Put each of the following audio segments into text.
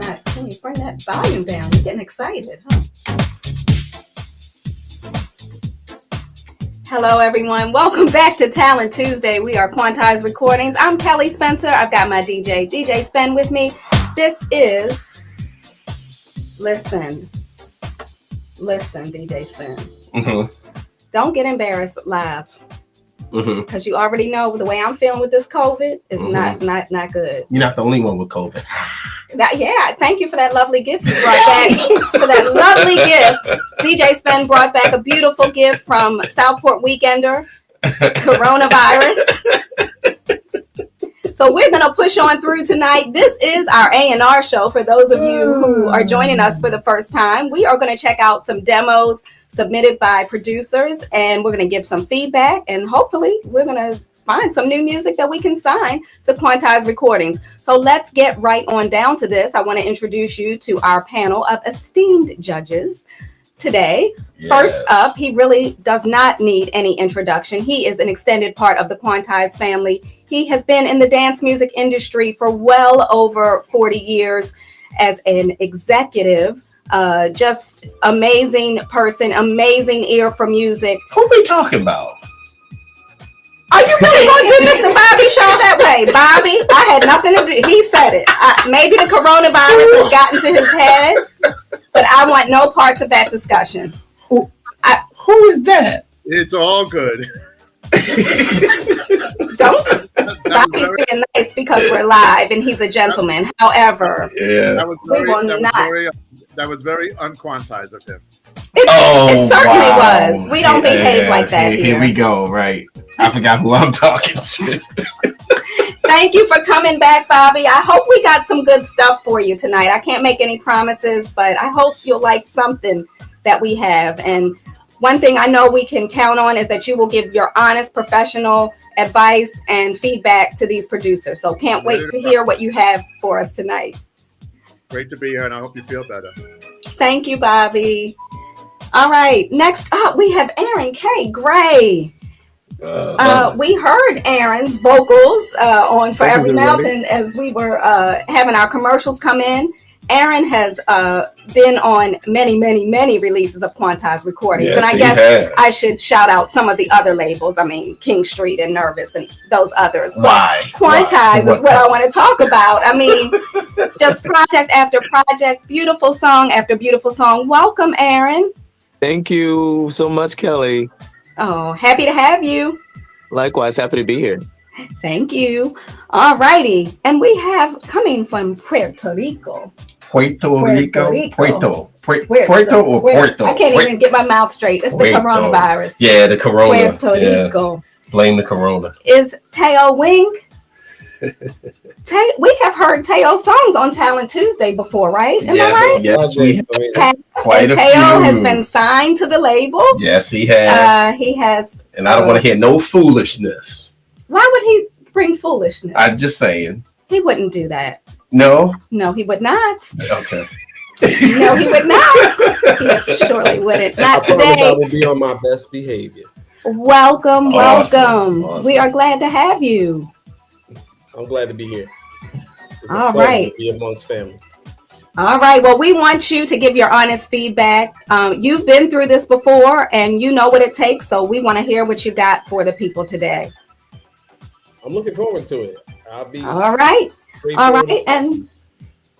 Can you bring that volume down? You're getting excited, huh? Hello, everyone. Welcome back to Talent Tuesday. We are Quantize Recordings. I'm Kelly Spencer. I've got my DJ Spen with me. This is Listen, DJ Spen. Mm-hmm. Don't get embarrassed live. Because you already know the way I'm feeling with this COVID is not good. You're not the only one with COVID. Thank you for that lovely gift you brought back. For that lovely gift. DJ Spen brought back a beautiful gift from Southport Weekender, coronavirus. So we're going to push on through tonight. This is our A&R show. For those of you who are joining us for the first time, we are going to check out some demos submitted by producers, and we're going to give some feedback, and hopefully we're going to find some new music that we can sign to Quantize Recordings. So let's get right on down to this. I want to introduce you to our panel of esteemed judges today. Yes. First up, he really does not need any introduction. He is an extended part of the Quantize family. He has been in the dance music industry for well over 40 years as an executive. Just amazing person, amazing ear for music. Who are we talking about? Are you really going to do Mr. Bobby show that way? Bobby, I had nothing to do. He said it. Maybe the coronavirus has gotten to his head, but I want no parts of that discussion. Who is that? It's all good. Don't. Bobby's being nice because we're live and he's a gentleman. However, that was very unquantized of him. It certainly was. We don't behave like that here. Here we go, right. I forgot who I'm talking to. Thank you for coming back, Bobby. I hope we got some good stuff for you tonight. I can't make any promises, but I hope you'll like something that we have. And one thing I know we can count on is that you will give your honest, professional advice and feedback to these producers. So can't wait to hear what you have for us tonight. Great to be here, and I hope you feel better. Thank you, Bobby. All right, next up we have Aaron K. Gray. We heard Aaron's vocals on For Every Mountain as we were having our commercials come in. Aaron has been on many releases of Quantize Recordings. Yes, and I guess I should shout out some of the other labels. I mean, King Street and Nervous and those others. Why? Quantize is what I want to talk about. I mean, just project after project, beautiful song after beautiful song. Welcome, Aaron. Thank you so much, Kelly. Oh, happy to have you. Likewise, happy to be here. Thank you. All righty. And we have coming from Puerto Rico. Puerto Rico. Puerto or Puerto? I can't even get my mouth straight. It's the coronavirus. Yeah, the corona. Puerto Rico. Blame the corona. Is Teo Wing? We have heard Teo's songs on Talent Tuesday before, right? Am I right? Yes, we have. Quite a few. Teo has been signed to the label. Yes, he has. He has. And I don't want to hear no foolishness. Why would he bring foolishness? I'm just saying. He wouldn't do that. No? No, he would not. Okay. No, he would not. He surely wouldn't. Not today. I will be on my best behavior. Welcome. Awesome. We are glad to have you. I'm glad to be here. It's all right. To be amongst family. All right. Well, we want you to give your honest feedback. You've been through this before and you know what it takes. So we want to hear what you got for the people today. I'm looking forward to it. I'll be all right. All right. And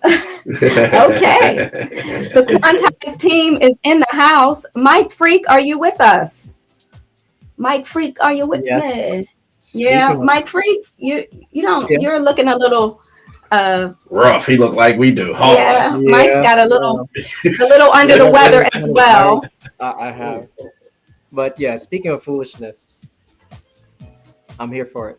okay. The Quantize team is in the house. Mike Freak, are you with us? Mike Freak, are you with me? Yeah, Mike Freak, you don't. Yeah. You're looking a little rough. He look like we do. Huh? Yeah, Mike's got a little under the weather as well. I have, but yeah. Speaking of foolishness, I'm here for it.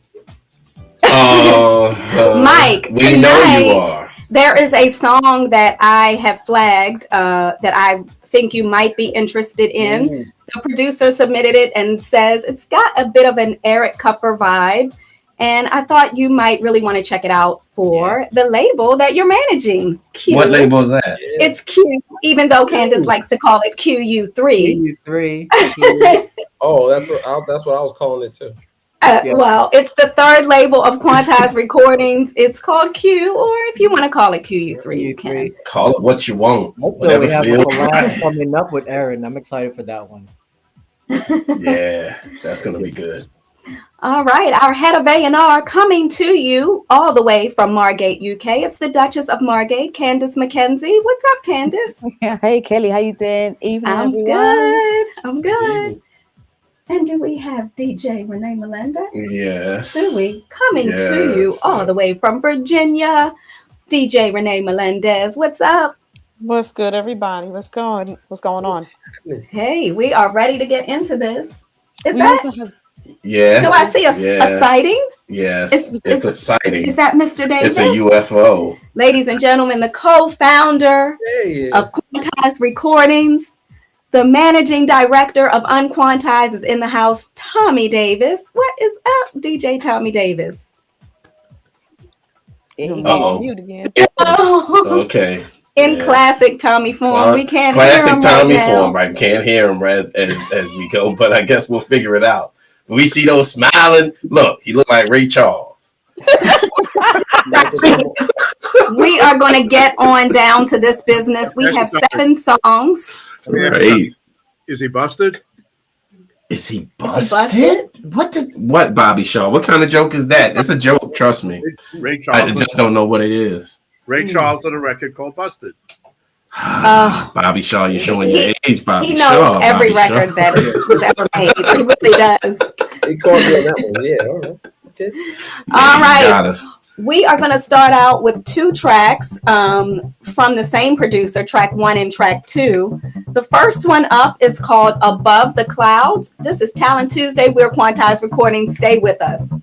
Mike, we know you are. There is a song that I have flagged that I think you might be interested in. The producer submitted it and says it's got a bit of an Eric Kupper vibe. And I thought you might really want to check it out for the label that you're managing. Q. What label is that? It's Q, even though Candace likes to call it QU3. QU3. Oh, that's what I was calling it too. Yeah. Well, it's the third label of Quantize Recordings. It's called Q, or if you want to call it QU3, you can. Call it what you want. Also, Whatever we have a feels collab right. coming up with Aaron. I'm excited for that one. Yeah, that's gonna be good. All right, our head of A&R coming to you all the way from Margate, UK. It's the Duchess of Margate, Candice McKenzie. What's up, Candice? Hey, Kelly, how you doing? Evening, I'm everyone. good. I'm good. And do we have DJ Renee Melendez? Yes. Do we? Coming to you Yes. all the way from Virginia, DJ Renee Melendez. What's up? What's good, everybody? What's going on? Hey, we are ready to get into this. Is We that? also have Yeah. Do I see a sighting? Yes. Is- It's a sighting. Is that Mr. Davis? It's a UFO. Ladies and gentlemen, the co-founder of Quantize Recordings, the managing director of Unquantize is in the house, Tommy Davis. What is up, DJ Tommy Davis? Uh-oh. Mute again. Oh, Okay. in Yeah. classic Tommy form. We can't hear Classic him Tommy right now. form, right? Can't hear him as we go, but I guess we'll figure it out. We see those smiling. Look, he looked like Ray Charles. We are going to get on down to this business. We have 7 songs. Right. Is he busted? Is he busted? busted? What, Bobby Shaw? What kind of joke is that? It's a joke, trust me. Ray I Charles. just don't know what it is. Ray Charles did a record called Busted. Bobby Shaw, you're showing your age, Bobby He Shaw. knows every Bobby record Shaw. that was ever made. He really does. He called me on that one. Yeah, all right. Okay. All right. Got us. We are going to start out with 2 tracks from the same producer, track 1 and track 2. The first one up is called Above the Clouds. This is Talent Tuesday. We're Quantize Recording. Stay with us.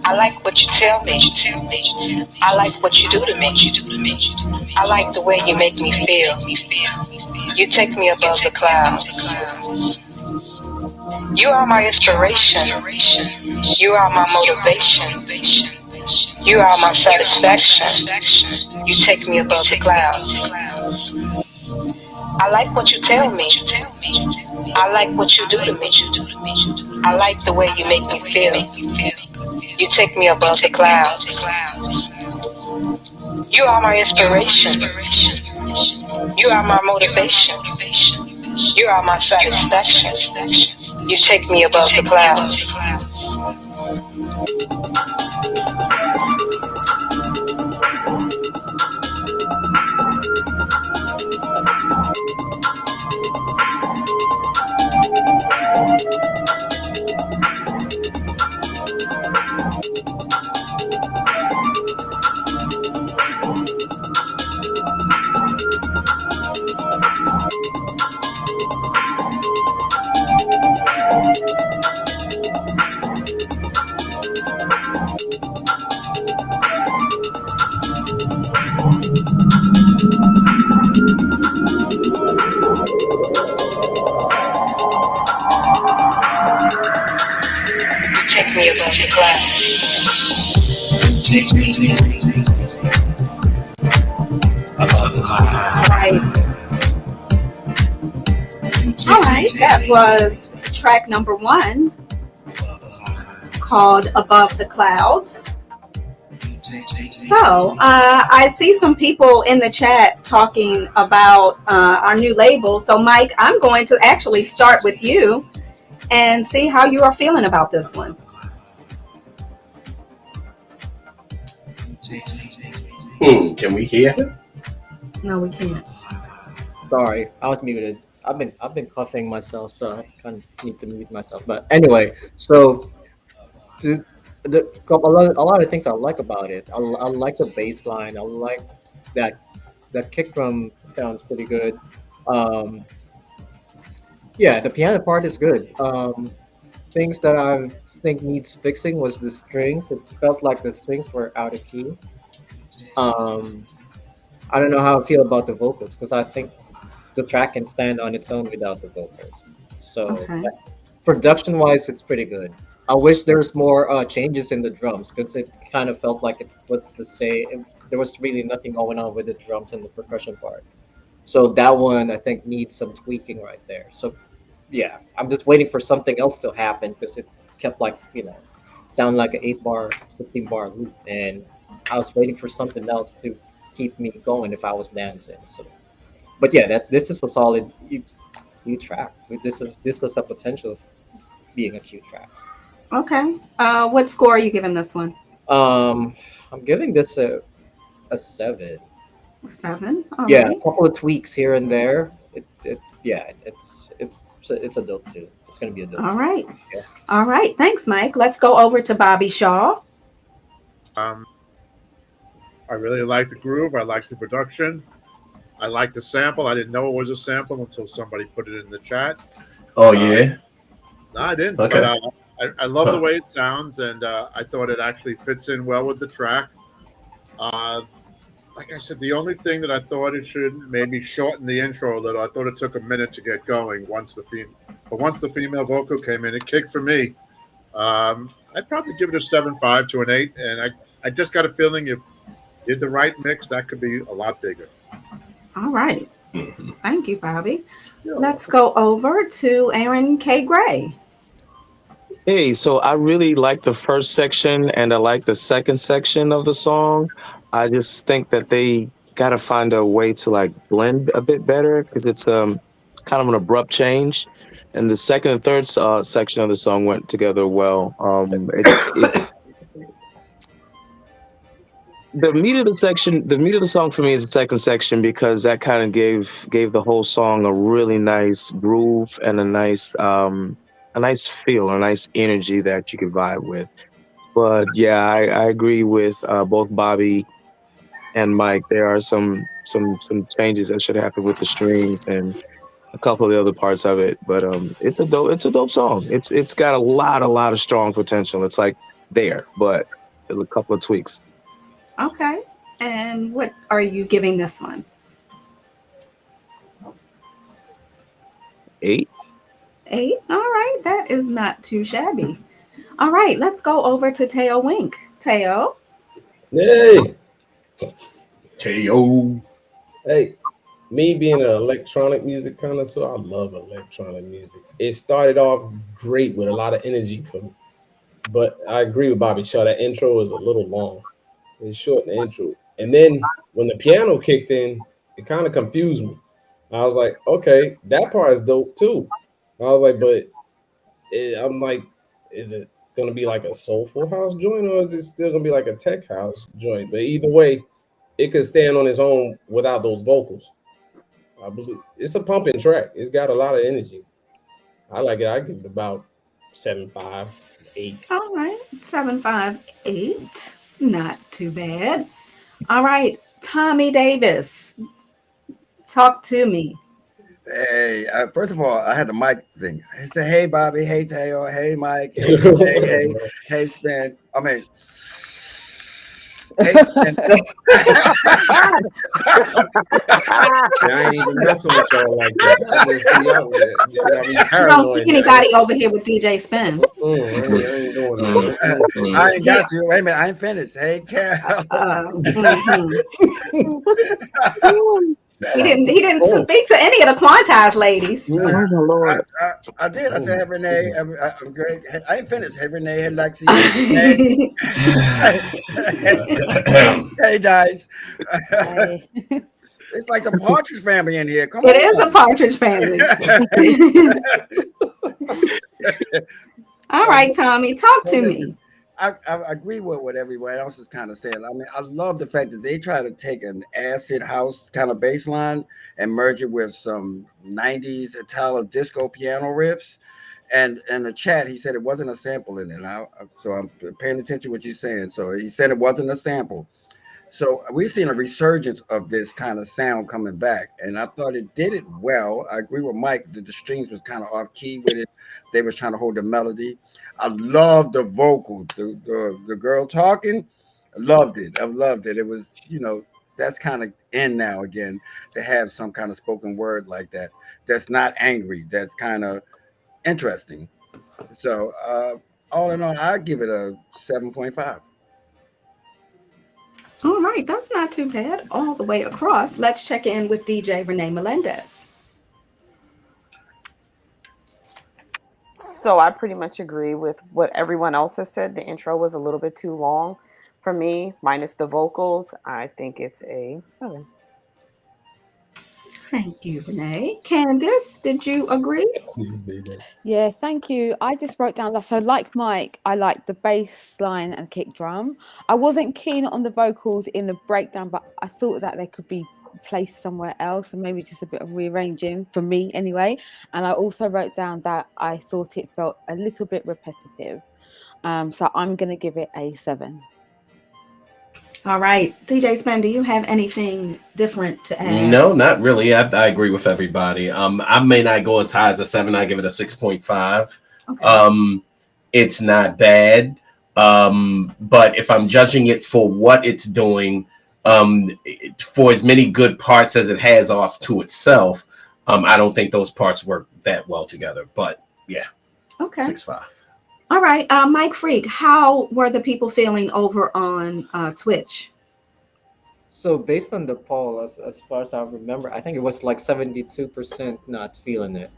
I like what you tell me. I like what you do to me. I like the way you make me feel. You take me above the clouds. You are my inspiration. You are my motivation. You are my satisfaction. You take me above the clouds. I like what you tell me. I like what you do to me. I like the way you make me feel. You take me above the clouds. You are my inspiration. You are my motivation. You are my satisfaction. You take me above the clouds. Take me above the clouds. All right, that was track number 1 called Above the Clouds. So I see some people in the chat talking about our new label. So Mike, I'm going to actually start with you and see how you are feeling about this one. Can we hear him? No, we can't. Sorry, I was muted. I've been coughing myself, so I kind of need to mute myself. But anyway, so a lot of things I like about it. I like the bass line. I like that kick drum sounds pretty good. Yeah, the piano part is good. Things that I think needs fixing was the strings. It felt like the strings were out of key. I don't know how I feel about the vocals because I think the track can stand on its own without the vocals. So Okay. production-wise, it's pretty good. I wish there was more changes in the drums because it kind of felt like it was the same. There was really nothing going on with the drums and the percussion part. So that one I think needs some tweaking right there. So yeah, I'm just waiting for something else to happen because it kept like sound like an 8-bar, 16-bar loop, and I was waiting for something else to keep me going if I was dancing. So, but yeah, this is a solid Q track. This is a potential of being a Q track. Okay. What score are you giving this one? I'm giving this a 7. 7. All Yeah, right. a couple of tweaks here and there. It's a dope too. It's gonna be a dope. All too. right. Yeah. All right. Thanks, Mike. Let's go over to Bobby Shaw. I really like the groove. I like the production. I like the sample. I didn't know it was a sample until somebody put it in the chat. Oh yeah. No, I didn't. Okay. But I love the way it sounds, and I thought it actually fits in well with the track. Like I said, the only thing that I thought it should maybe shorten the intro a little. I thought it took a minute to get going once the female vocal came in, it kicked for me. I'd probably give it a 7.5 to an 8, and I just got a feeling if did the right mix, that could be a lot bigger. All right. Mm-hmm. Thank you, Bobby. Yeah. Let's go over to Aaron K. Gray. Hey, so I really like the first section and I like the second section of the song. I just think that they got to find a way to like blend a bit better because it's kind of an abrupt change. and the second and third section of the song went together well. The meat of the song for me is the second section because that kind of gave the whole song a really nice groove and a nice feel, a nice energy that you could vibe with. But yeah, I agree with both Bobby and Mike. There are some changes that should happen with the strings and a couple of the other parts of it. But it's a dope song. It's got a lot of strong potential. It's like there, but there's a couple of tweaks. Okay. And what are you giving this one? 8. 8. All right. That is not too shabby. All right. Let's go over to Teo Wink. Teo. Hey, Teo. hey. Me being an electronic music connoisseur, I love electronic music. It started off great with a lot of energy for me. But I agree with Bobby Shaw. That intro is a little long. It's short in the intro. And then when the piano kicked in, it kind of confused me. I was like, okay, that part is dope too. I was like, but I'm like, is it gonna be like a soulful house joint or is it still gonna be like a tech house joint? But either way, it could stand on its own without those vocals. I believe it's a pumping track. It's got a lot of energy. I like it. I give it about 7.5, 8. All right. 758. Not too bad. All right. Tommy Davis. Talk to me. Hey, first of all, I had the mic thing. I said, "Hey, Bobby. Hey, Teo. Hey, Mike. Hey, Spen. I mean, hey, Spen." I ain't even messing with y'all like that. I just see y'all be You don't paranoid. see anybody over here with DJ Spen. I ain't doing that. I ain't got you. Wait a minute, I ain't finished. Hey, Cal. He didn't speak to any of the Quantize ladies. Oh my Lord. I did. I said, "Hey, Renee, I'm great." I ain't finished. Hey, Renee. Hey, Lexi. Hey, guys. It's like the Partridge Family in here. Come on. It is a Partridge Family. All right, Tommy, talk to me. I agree with what everyone else is kind of saying. I mean, I love the fact that they try to take an acid house kind of bass line and merge it with some 90s Italo disco piano riffs. And in the chat, he said it wasn't a sample in it. So I'm paying attention to what you're saying. So he said it wasn't a sample. So we've seen a resurgence of this kind of sound coming back, and I thought it did it well. I agree with Mike that the strings was kind of off key with it. They was trying to hold the melody. I love the vocal, the girl talking. I loved it. I loved it. It was, that's kind of in now again to have some kind of spoken word like that. That's not angry. That's kind of interesting. So all in all, I give it a 7.5. All right, that's not too bad all the way across. Let's check in with DJ Renee Melendez. So I pretty much agree with what everyone else has said. The intro was a little bit too long for me, minus the vocals. I think it's a 7. Thank you, Renee. Candace, did you agree? Yeah, thank you. I just wrote down that. So, like Mike, I like the bass line and kick drum. I wasn't keen on the vocals in the breakdown, but I thought that they could be placed somewhere else and maybe just a bit of rearranging for me anyway. And I also wrote down that I thought it felt a little bit repetitive. So I'm going to give it a 7. All right. DJ Spen, do you have anything different to add? No, not really. I agree with everybody. I may not go as high as a 7. I give it a 6.5. Okay. It's not bad. But if I'm judging it for what it's doing, for as many good parts as it has off to itself, I don't think those parts work that well together. But yeah. Okay. 6.5. All right, Mike Freak, how were the people feeling over on Twitch? So based on the poll, as far as I remember, I think it was like 72% not feeling it.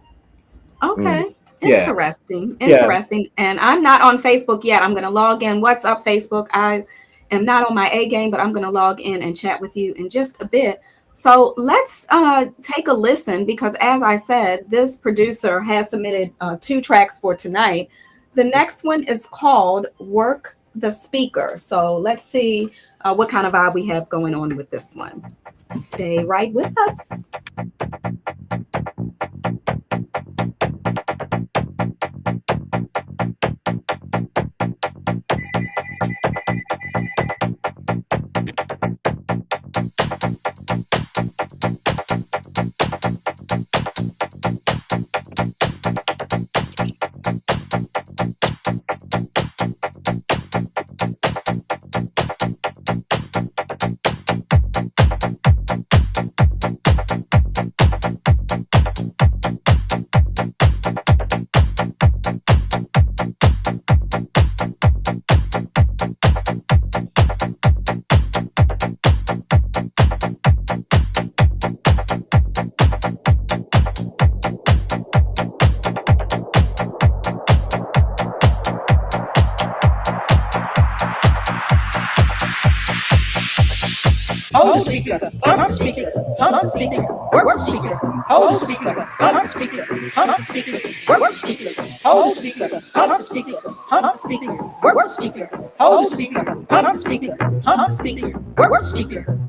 Okay, Yeah. interesting. Yeah. And I'm not on Facebook yet. I'm going to log in. What's up, Facebook? I am not on my A game, but I'm going to log in and chat with you in just a bit. So let's take a listen because, as I said, this producer has submitted 2 tracks for tonight. The next one is called Work the Speaker. So let's see what kind of vibe we have going on with this one. Stay right with us. Hold the speaker, pump the speaker, pump the speaker, work the speaker, hold the speaker, pump the speaker, pump the speaker, work the speaker, hold the speaker, pump the speaker, pump the speaker, work the speaker, hold the speaker, pump the speaker, pump the speaker, work the speaker.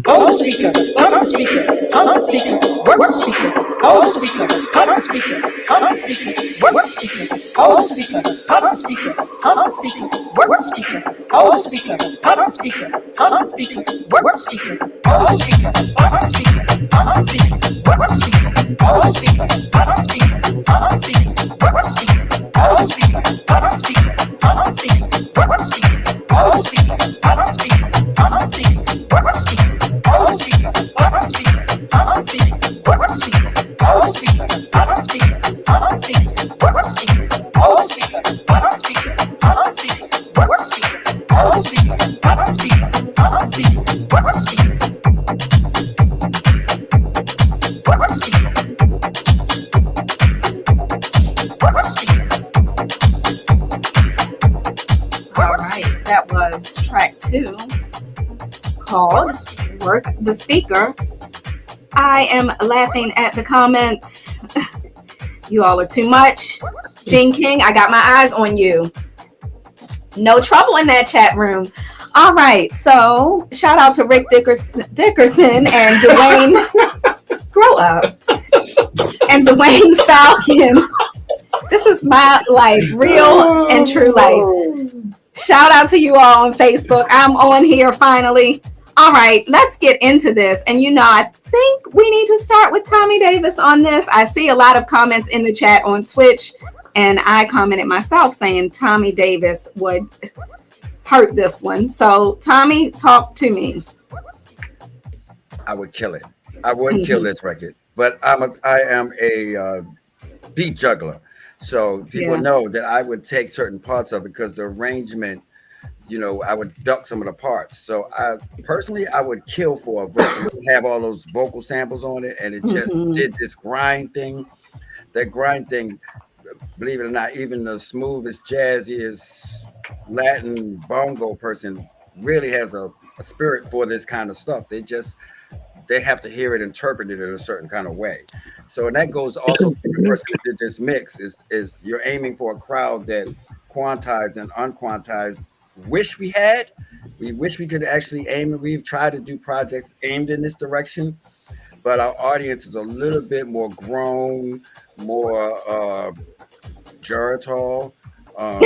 Hold the speaker, pump the speaker, pump the speaker, work the speaker, hold the speaker, pump the speaker, pump the speaker, work the speaker, hold the speaker, pump the speaker, pump the speaker, work the speaker, hold the speaker, pump the speaker, pump the speaker, work the speaker, hold the speaker, pump the speaker, pump the speaker, work the speaker, hold the speaker, pump the speaker, pump the speaker, work the speaker, hold the speaker, pump the speaker, pump the speaker, work the speaker, hold the speaker, pump the speaker, pump the speaker, work the speaker. Hold the speaker, pump the speaker, pump the speaker, work the speaker. Hold the speaker, pump the speaker, pump the speaker, work the speaker. Hold the speaker, pump the speaker, pump the speaker, work the speaker. Hold the speaker, pump the speaker, pump the speaker, work the speaker. Work the speaker. Work the speaker. All right, that was track 2 called Work the Speaker. I am laughing at the comments. You all are too much. Gene King, I got my eyes on you. No trouble in that chat room. All right, so shout out to Rick Dickerson and Dwayne. Grow up. And Dwayne Falcon. This is my life, real and true life. Shout out to you all on Facebook. I'm on here finally. All right, let's get into this. And I think we need to start with Tommy Davis on this. I see a lot of comments in the chat on Twitch, and I commented myself saying Tommy Davis would hurt this one. So, Tommy, talk to me. I would kill it. I would kill this record, but I am a beat juggler, so people know that I would take certain parts of it because the arrangement, you know, I would duck some of the parts. So I would kill for a verse. It would have all those vocal samples on it, and it just did this grind thing. That grind thing, believe it or not, even the smoothest, jazziest Latin bongo person really has a spirit for this kind of stuff. They have to hear it interpreted in a certain kind of way. So, and that goes also to the person who did this mix is you're aiming for a crowd that quantized and unquantized wish we had. We wish we could actually aim, and we've tried to do projects aimed in this direction, but our audience is a little bit more grown, more Geritol. I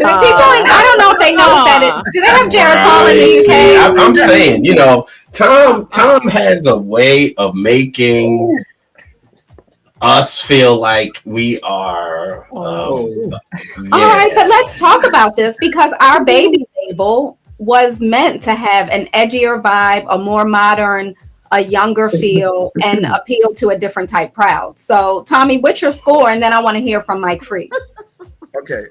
don't know if they know that. Do they have Geritol in the UK? I'm saying, you know, Tom has a way of making us feel like we are. All right, but let's talk about this because our baby label was meant to have an edgier vibe, a more modern, a younger feel, and appeal to a different type crowd. So, Tommy, what's your score? And then I want to hear from Mike Freak. Okay.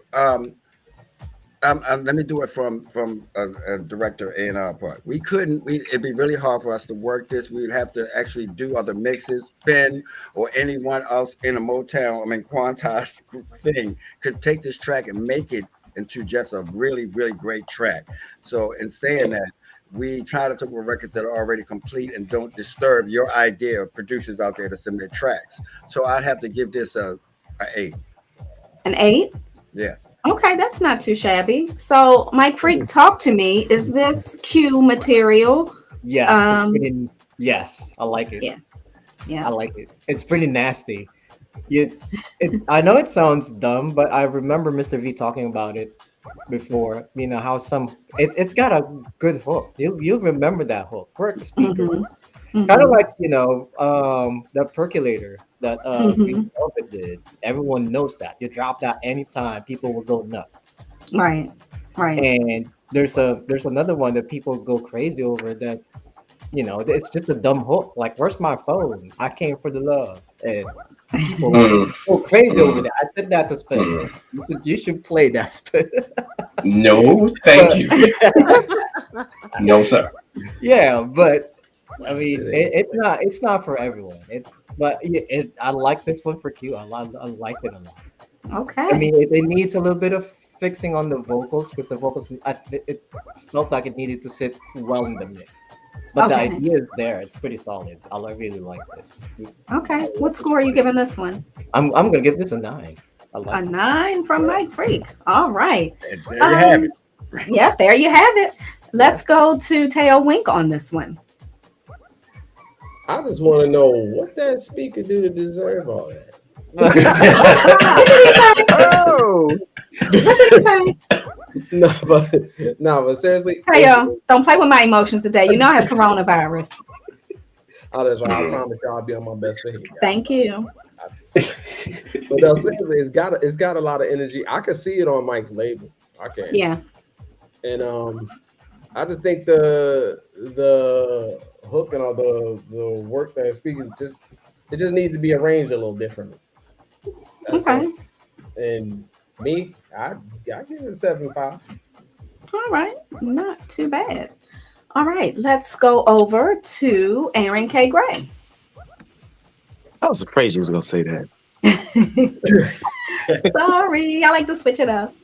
Let me do it from a director A&R part. It'd be really hard for us to work this. We'd have to actually do other mixes. Ben or anyone else in a Quantize thing could take this track and make it into just a really, really great track. So in saying that, we try to take records that are already complete and don't disturb your idea of producers out there to submit tracks. So I'd have to give this a 8. An 8? Yeah. Okay, that's not too shabby. So, Mike Freak, talk to me. Is this Q material? Yes. Yes, I like it. Yeah. I like it. It's pretty nasty. I know it sounds dumb, but I remember Mr. V talking about it before. You know how it's got a good hook. You'll remember that hook. Work the speaker. Kind of like, you know, that percolator that Green Velvet did. Everyone knows that. You drop that anytime, people will go nuts. Right. And there's another one that people go crazy over that, you know, it's just a dumb hook. Like, where's my phone? I came for the love. And people go crazy over that. I said that to Spen. You should play that, Spen. No, thank you. No, sir. Yeah, but I mean, it's not for everyone. I like this one for Q. I like it a lot. Okay. I mean, it needs a little bit of fixing on the vocals because the vocals it felt like it needed to sit well in the mix. But the idea is there. It's pretty solid. I really like this. Okay. What score are you giving this one? I'm gonna give this a 9. A 9 from Mike Freak. All right. And there you have it. Yep, there you have it. Let's go to Teo Wink on this one. I just want to know what that speaker do to deserve all that. What did he say? No, but seriously, Teo, don't play with my emotions today. You know I have coronavirus. Oh, that's right. I promise y'all I'll be on my best behavior. Thank you. But no, seriously, it's got a lot of energy. I could see it on Mike's label. I can. Yeah. And I just think the hook and all the work that it's speaking just needs to be arranged a little differently. Okay. And me, I give it a 7.5. All right, not too bad. All right, let's go over to Aaron K. Gray. I was afraid you was gonna say that. Sorry, I like to switch it up.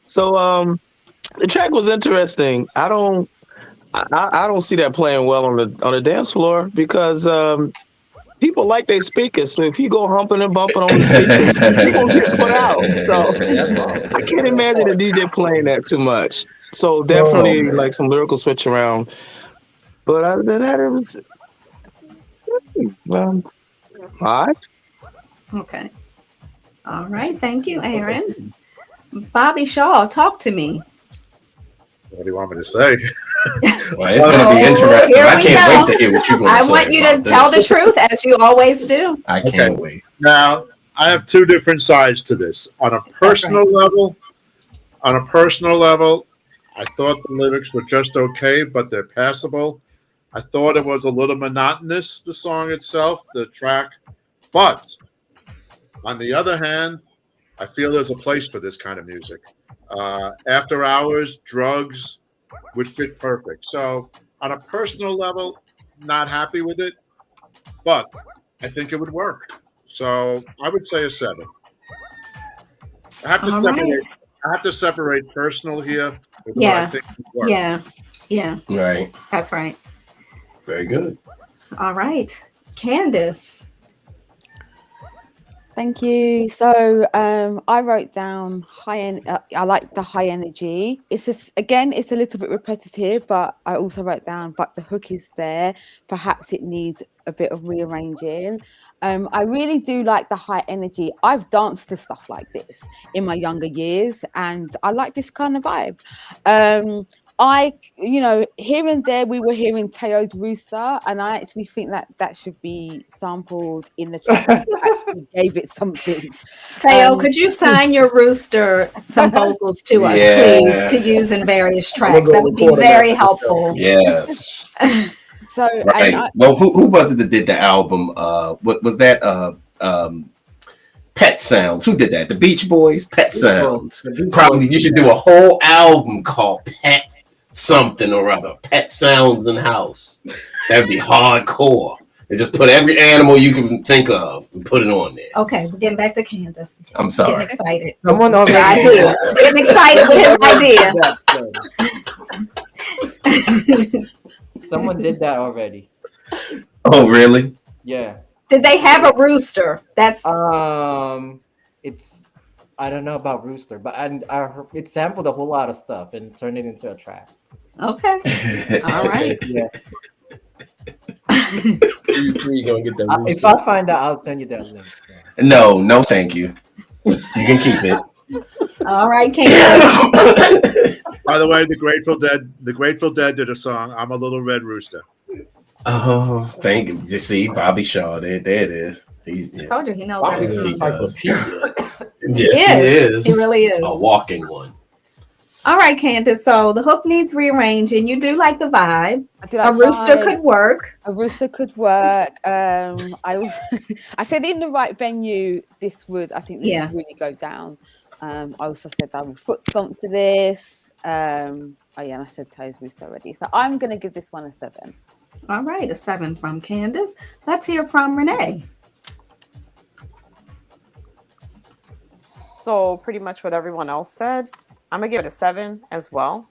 So the track was interesting. I don't see that playing well on the dance floor because people like their speakers. So if you go humping and bumping on the speakers, you're gonna get put out. So I can't imagine a DJ playing that too much. So definitely like some lyrical switch around. But other than that, it was 5. Okay. All right. Thank you, Aaron. Bobby Shaw, talk to me. What do you want me to say? Well, it's going to be interesting. Here I we can't go. wait to hear what you're going to say. I want you to about tell the this. truth as you always do. I can't wait. Now, I have two different sides to this. On a personal level, I thought the lyrics were just okay, but they're passable. I thought it was a little monotonous, the song itself, the track. But on the other hand, I feel there's a place for this kind of music. After hours, drugs would fit perfect. So on a personal level, not happy with it, but I think it would work. So I would say a 7. I have to All separate. right. I have to separate personal here with what I Yeah. think would work. Yeah. Right. That's right. Very good. All right. Candace. Thank you. So I wrote down I like the high energy. It's just, again, it's a little bit repetitive, but I also wrote down, but the hook is there. Perhaps it needs a bit of rearranging. I really do like the high energy. I've danced to stuff like this in my younger years, and I like this kind of vibe. Here and there we were hearing Teo's Rooster, and I actually think that should be sampled in the track. Actually gave it something. Teo, could you sign your rooster some vocals to us, please, to use in various tracks? That would be very helpful. Yes. So, right. Well, who was it that did the album? What was that? Pet Sounds. Who did that? The Beach Boys. Pet Sounds. Probably you should do a whole album called Pet something or other. Pet Sounds in House. That'd be hardcore. And just put every animal you can think of and put it on there. Okay, we're getting back to Candace. I'm sorry. Getting excited. Someone already idea. Getting excited with his idea. Someone did that already. Oh, really? Yeah. Did they have a rooster? That's it's I don't know about rooster, but it sampled a whole lot of stuff and turned it into a track. Okay. All right. Yeah. You gonna get that If I find out, I'll send you that link. No, thank you. You can keep it. All right, Candace. By the way, the Grateful Dead did a song, "I'm a Little Red Rooster." Oh, thank you. You see, Bobby Shaw, there it is. I told you he knows Bobby's everything. encyclopedia. Yes, He is. he is. He really is. A walking one. All right, Candace. So the hook needs rearranging. You do like the vibe. I do like a rooster vibe. could work. A rooster could work. I said in the right venue, this would would really go down. I also said I would foot stomp to this. And I said Toes Rooster already. So I'm gonna give this one a 7. All right, a 7 from Candace. Let's hear from Renee. So pretty much what everyone else said. I'm gonna give it a 7 as well.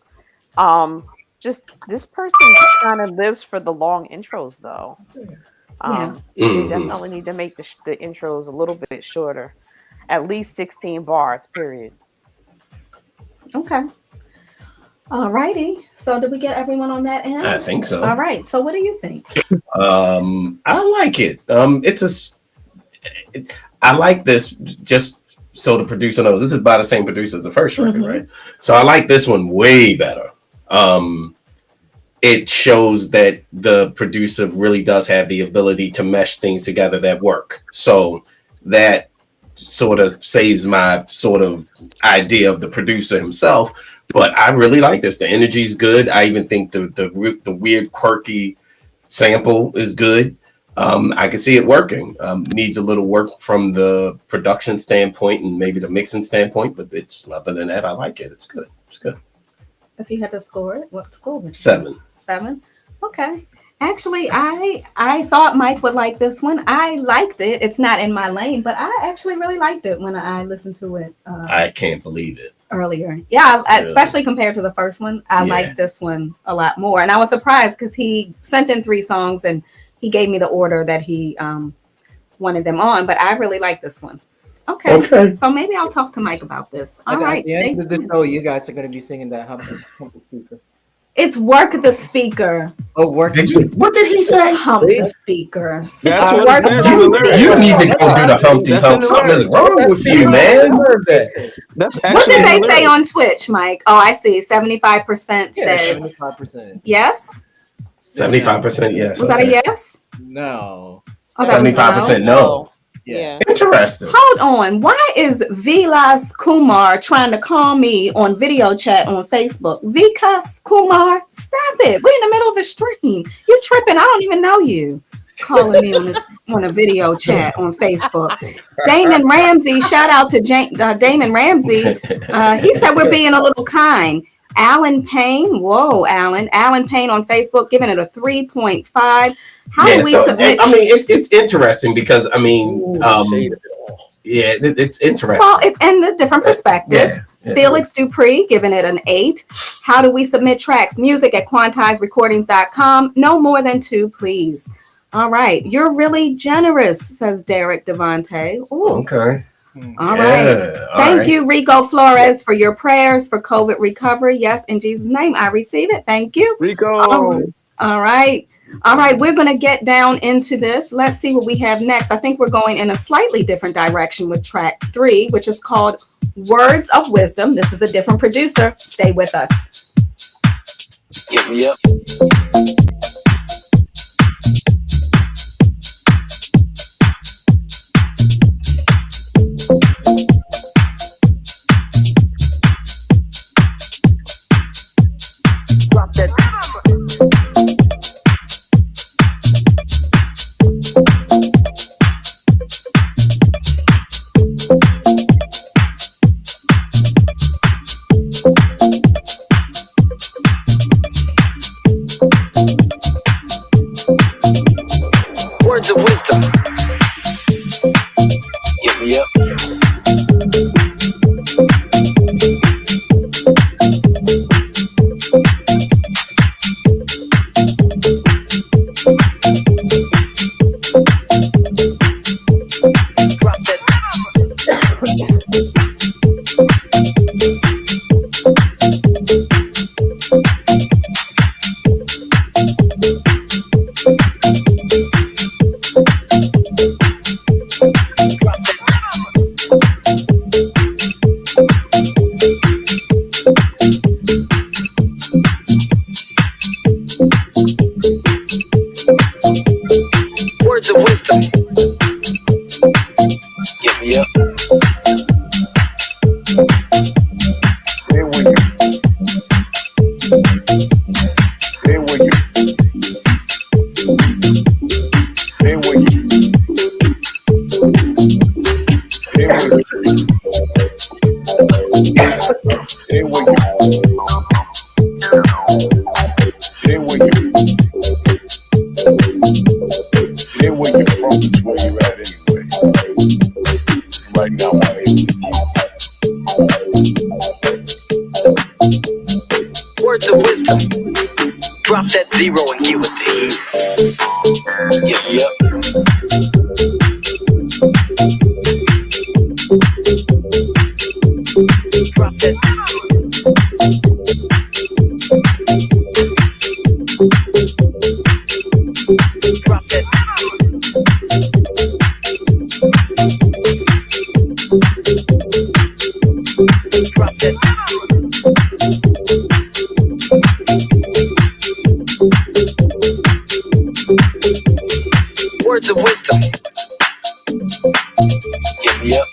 Just this person kind of lives for the long intros though. They definitely need to make the intros a little bit shorter, at least 16 bars. Period. Okay. All righty. So did we get everyone on that end? I think so. All right. So what do you think? I like it. I like this just so the producer knows this is by the same producer as the first record, right? So I like this one way better. It shows that the producer really does have the ability to mesh things together that work. So that sort of saves my sort of idea of the producer himself. But I really like this. The energy's good. I even think the weird, quirky sample is good. I can see it working. Needs a little work from the production standpoint and maybe the mixing standpoint, but it's other than that, I like it. It's good. It's good. If you had to score it, what score would you? 7. 7? Okay. Actually, I thought Mike would like this one. I liked it. It's not in my lane, but I actually really liked it when I listened to it. I can't believe it. Earlier. Yeah, especially compared to the first one. I like this one a lot more. And I was surprised because he sent in 3 songs and he gave me the order that he wanted them on, but I really like this one. Okay. So maybe I'll talk to Mike about this. All right. At the end of the show, you guys are going to be singing that Humble Speaker. It's work the speaker. Oh, work. What did he say? Hump the speaker. That's It's what work it says the in the lyrics. speaker. You need to go do the Humpty That's Hump. in the Something is lyrics. wrong That's with in you, the man. lyrics. That's What actually did in they the say lyrics. on Twitch, Mike? Oh, I see. 75% Yeah, said 75%. yes. 75% yes. Was that a yes? No. Oh, that was 75% no. no. Yeah. Interesting. Hold on. Why is Vilas Kumar trying to call me on video chat on Facebook? Vikas Kumar, stop it. We're in the middle of a stream. You tripping. I don't even know you. Calling me on a video chat on Facebook. Damon Ramsey, shout out to Damon Ramsey. He said we're being a little kind. Alan Payne, whoa, Alan Payne on Facebook, giving it a 3.5. How do we submit? I mean, it's interesting because I mean, it's interesting. Well, and the different perspectives. Yeah. Felix Dupree giving it an 8. How do we submit tracks? Music at quantizerecordings.com. No more than 2, please. All right. You're really generous, says Derek Devante. Ooh. Okay. All right. Thank you, Rico Flores, for your prayers for COVID recovery. Yes, in Jesus' name, I receive it. Thank you. Rico. All right. We're going to get down into this. Let's see what we have next. I think we're going in a slightly different direction with track 3, which is called Words of Wisdom. This is a different producer. Stay with us. Yep. Drop that. Words of wisdom. Yep. Words of wisdom. Yep. Stay with you. Stay with you. Stay with you. Stay with you. Stay with you. Stay with you. Stay with your focus where you're at anyway. Right now, I'm words of wisdom. Drop that 0 and get with the heat. Yep. Drop that. Drop that. Drop that. Words of wisdom. Yep.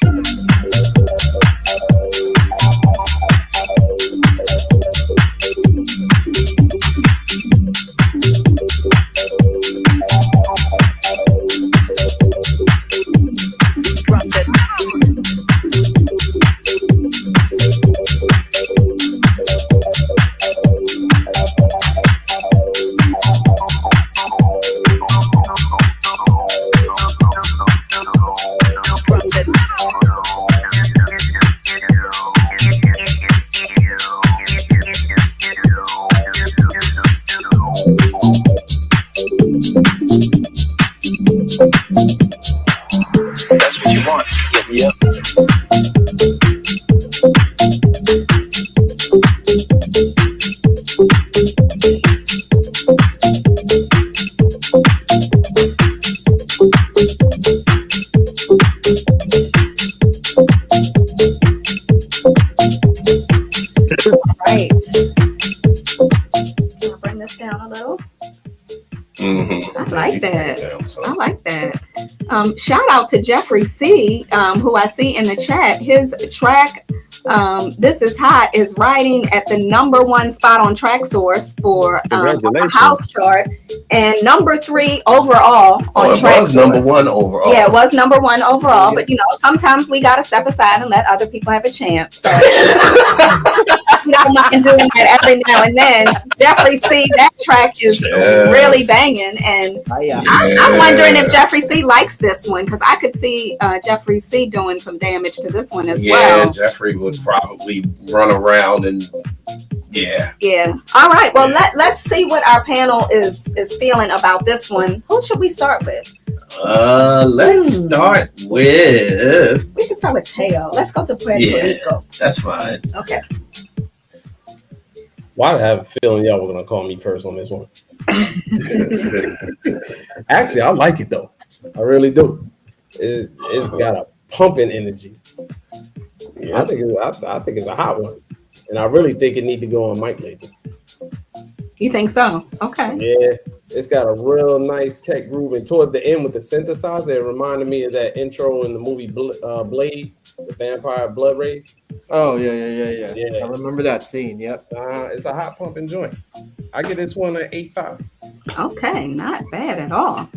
Drop that. That's what you want. Yep. like that. I like that. Shout out to Jeffrey C, who I see in the chat. His track, This Is Hot, is riding at the #1 spot on TrackSource for the house chart, and #3 overall on TrackSource. It was #1 overall. Yeah, it was #1 overall. But you know, sometimes we gotta step aside and let other people have a chance. So you don't mind doing that every now and then. Jeffrey C, that track is really banging, and I'm wondering if Jeffrey C likes this one, because I could see Jeffrey C doing some damage to this one as well. Yeah, Jeffrey would probably run around and Yeah. All right. Well, let's see what our panel is feeling about this one. Who should we start with? Let's start with. We should start with Teo. Let's go to Puerto Rico. That's fine. Okay. Why do I have a feeling y'all were gonna call me first on this one? Actually, I like it though. I really do. It's got a pumping energy. I think it's a hot one, and I really think it need to go on Mike label. You think so? Okay. Yeah, it's got a real nice tech groove, and towards the end with the synthesizer, it reminded me of that intro in the movie Blade, the Vampire Blood Rage. Oh yeah. I remember that scene. Yep. It's a hot pumping joint. I give this one an 8.5. Okay, not bad at all.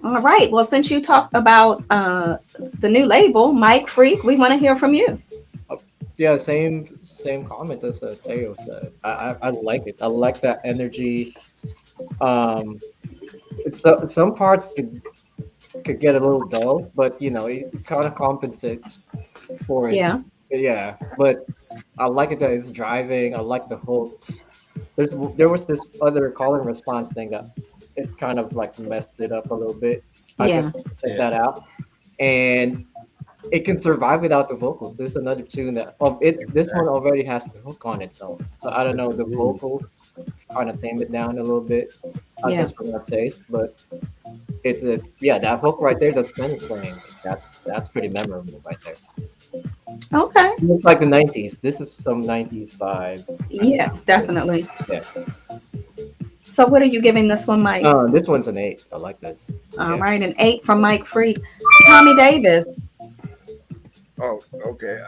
All right. Well, since you talked about the new label, Mike Freak, we want to hear from you. Yeah, same comment as Teo said. I like it. I like that energy. It's some parts could get a little dull, but you know, it kind of compensates for it. Yeah, but I like it that it's driving. I like the hooks. There was this other call and response thing that it kind of like messed it up a little bit. I just check that out, and it can survive without the vocals. There's another tune that this one already has the hook on it, so I don't know, the vocals kind of tame it down a little bit. I guess for my taste, but it's that hook right there that Spen is playing. That's pretty memorable right there. Okay. It looks like the 90s. This is some 90s vibe. Yeah, definitely. Yeah. So what are you giving this one, Mike? This one's an 8. I like this. All right, an 8 from Mike Freak. Tommy Davis. Oh, okay.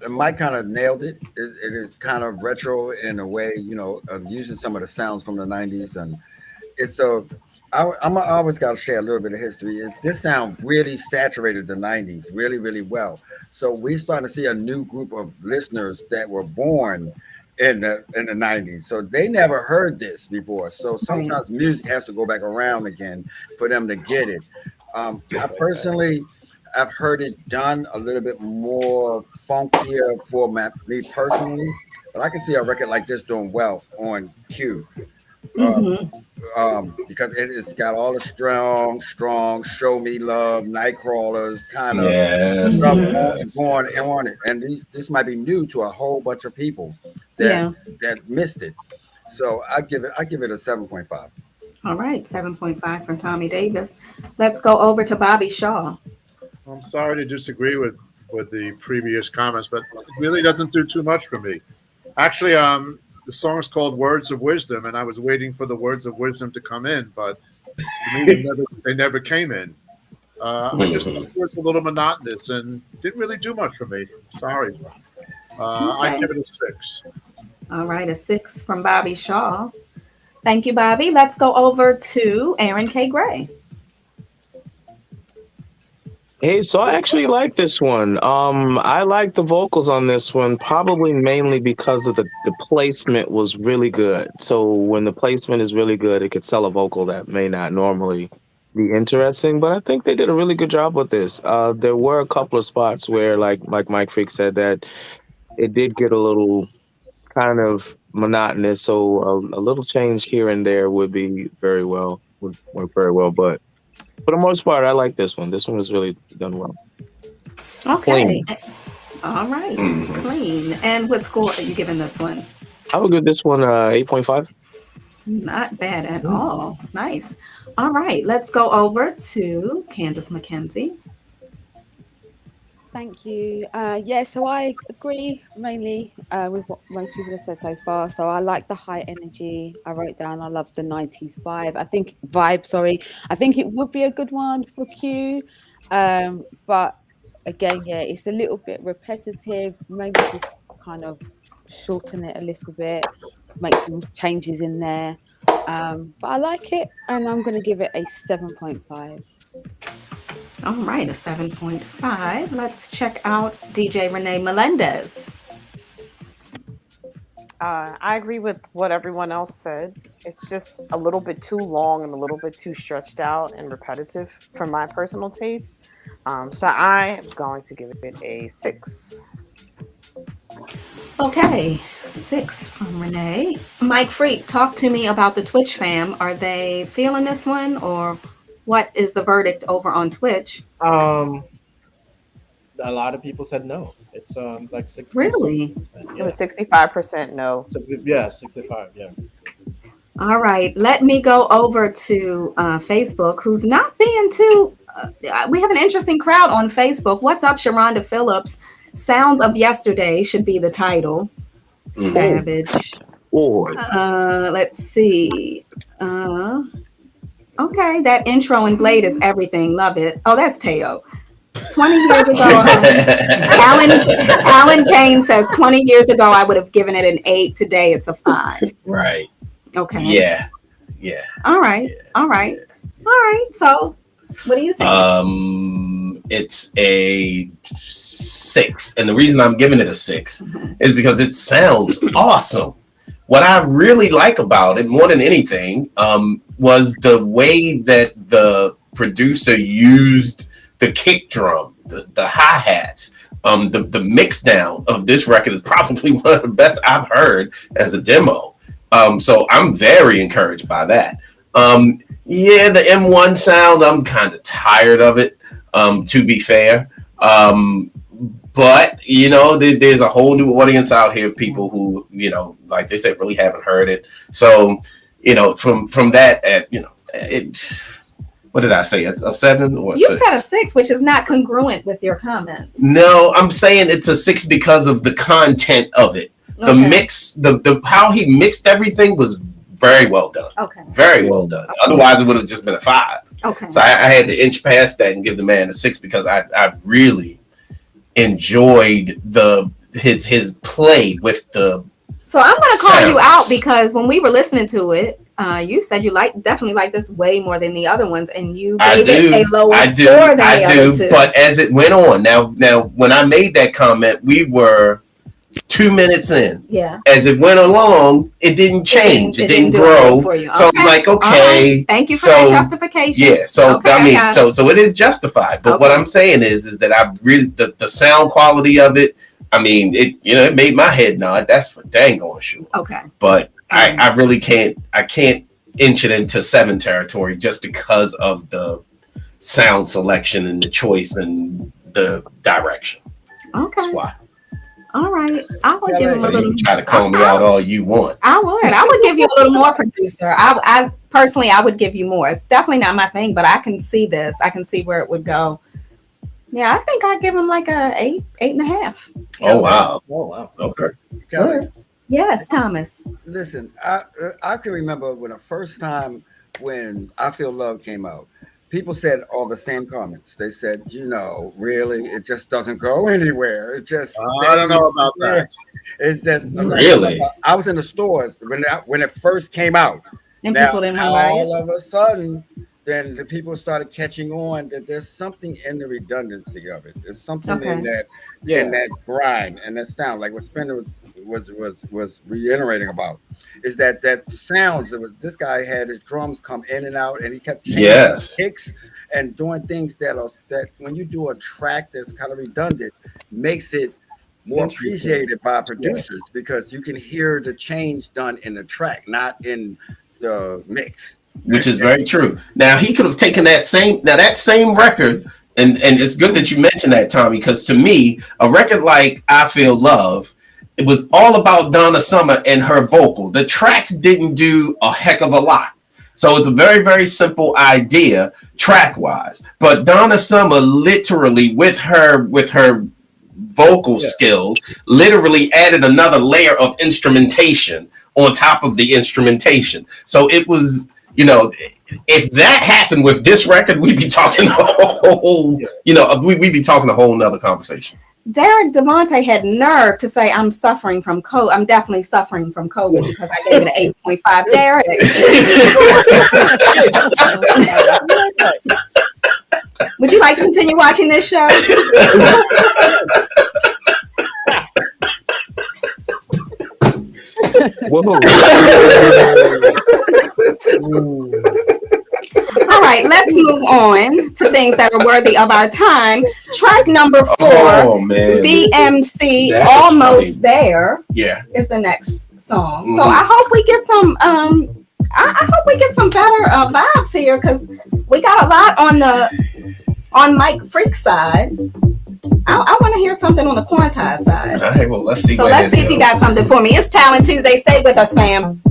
Mike kind of nailed it. It is kind of retro in a way, you know, of using some of the sounds from the 90s. And it's I always got to share a little bit of history. This sound really saturated the 90s really, really well. So we're starting to see a new group of listeners that were born in the 90s. So they never heard this before. So sometimes music has to go back around again for them to get it. I personally, I've heard it done a little bit more funkier for me personally, but I can see a record like this doing well on Q. Because it's got all the strong show me love, night crawlers kind of stuff going on it. And this might be new to a whole bunch of people that missed it. So I give it a 7.5. All right, 7.5 from Tommy Davis. Let's go over to Bobby Shaw. I'm sorry to disagree with the previous comments, but it really doesn't do too much for me. Actually, the song is called Words of Wisdom, and I was waiting for the words of wisdom to come in, but to me, they never came in. I just thought it was a little monotonous and didn't really do much for me. Sorry. I give it a 6. All right, a 6 from Bobby Shaw. Thank you, Bobby. Let's go over to Aaron K. Gray. Hey, so I actually like this one. I like the vocals on this one, probably mainly because of the placement was really good. So when the placement is really good, it could sell a vocal that may not normally be interesting. But I think they did a really good job with this. There were a couple of spots where, like Mike Freak said, that it did get a little kind of monotonous. So a little change here and there would work very well. But for the most part, I like this one. This one was really done well. Okay. Clean. All right. Clean. And what score are you giving this one? I would give this one 8.5. Not bad at all. Nice. All right. Let's go over to Candace McKenzie. Thank you. So I agree mainly with what most people have said so far. So I like the high energy. I wrote down I love the 90s vibe. I think it would be a good one for Q. But again, yeah, it's a little bit repetitive. Maybe just kind of shorten it a little bit, make some changes in there. But I like it, and I'm going to give it a 7.5. All right, a 7.5. Let's check out DJ Renee Melendez. I agree with what everyone else said. It's just a little bit too long and a little bit too stretched out and repetitive for my personal taste. So I am going to give it a 6. Okay, 6 from Renee. Mike Freak, talk to me about the Twitch fam. Are they feeling this one, or what is the verdict over on Twitch? A lot of people said no. It's like 60. Really? It was 65% no. 65. Yeah. All right, let me go over to Facebook, who's not being too. We have an interesting crowd on Facebook. What's up, Sharonda Phillips? Sounds of Yesterday should be the title. Savage. Let's see. Okay, that intro and Blade is everything. Love it. Oh, that's Teo. 20 years ago, Alan Payne says 20 years ago I would have given it an 8. Today it's a 5. Right. Okay. Yeah. All right. So, what do you think? It's a 6, and the reason I'm giving it a 6 is because it sounds awesome. What I really like about it more than anything was the way that the producer used the kick drum, the hi-hats, the mix down of this record is probably one of the best I've heard as a demo. So I'm very encouraged by that. The M1 sound, I'm kind of tired of it, to be fair. But, there's a whole new audience out here of people who, like they said, really haven't heard it. So, from that, what did I say? It's a 7 or a 6? You said a 6, which is not congruent with your comments. No, I'm saying it's a 6 because of the content of it. The mix, the how he mixed everything was very well done. Okay. Very well done. Otherwise, it would have just been a 5. Okay. So I had to inch past that and give the man a 6 because I really enjoyed his play with the. So I'm going to call you out because when we were listening to it, you said you definitely like this way more than the other ones, and you gave it a lower score than the other two. But as it went on, now when I made that comment, we were 2 minutes in. Yeah. As it went along, it didn't change. It didn't grow. For you. So I'm like, okay. Right. Thank you for that justification. Yeah. So so it is justified. But what I'm saying is that I really the sound quality of it. I mean, it made my head nod. That's for dang on sure. Okay. But I really can't inch it into 7 territory just because of the sound selection and the choice and the direction. Okay. That's why. All right. I would give him a little. You can try to call me out all you want. I would give you a little more, producer. I personally, I would give you more. It's definitely not my thing, but I can see this. I can see where it would go. Yeah, I think I'd give him like a 8.5. Oh wow. Okay. Kelly, yes, Thomas. Listen, I can remember when the first time when I Feel Love came out, people said all the same comments. They said, really, it just doesn't go anywhere. It just I don't know about that. It just really. I was in the stores when it first came out, and people didn't want to buy it. All of a sudden, then the people started catching on that there's something in the redundancy of it. There's something in that grind and that sound, like what Spencer was reiterating about, is that sounds. This guy had his drums come in and out, and he kept changing kicks and doing things that when you do a track that's kind of redundant, makes it more appreciated by producers because you can hear the change done in the track, not in the mix. Which is very true. Now he could have taken that same record, and it's good that you mentioned that, Tommy, because to me, a record like I Feel Love, it was all about Donna Summer and her vocal. The tracks didn't do a heck of a lot. So it's a very, very simple idea track wise. But Donna Summer literally with her vocal skills literally added another layer of instrumentation on top of the instrumentation. So it was, you know, if that happened with this record, we'd be talking a whole, you know, we'd be talking a whole nother conversation. Derek Devontae had nerve to say, I'm suffering from COVID. I'm definitely suffering from COVID because I gave it an 8.5. Derek. Would you like to continue watching this show? All right, let's move on to things that are worthy of our time. Track number 4, BMC, Almost There. Yeah, is the next song. So I hope we get some. I hope we get some better vibes here because we got a lot on Mike Freak's side. I want to hear something on the Quantize side. All right, well, let's see. So let's see if you got something for me. It's Talent Tuesday. Stay with us, fam.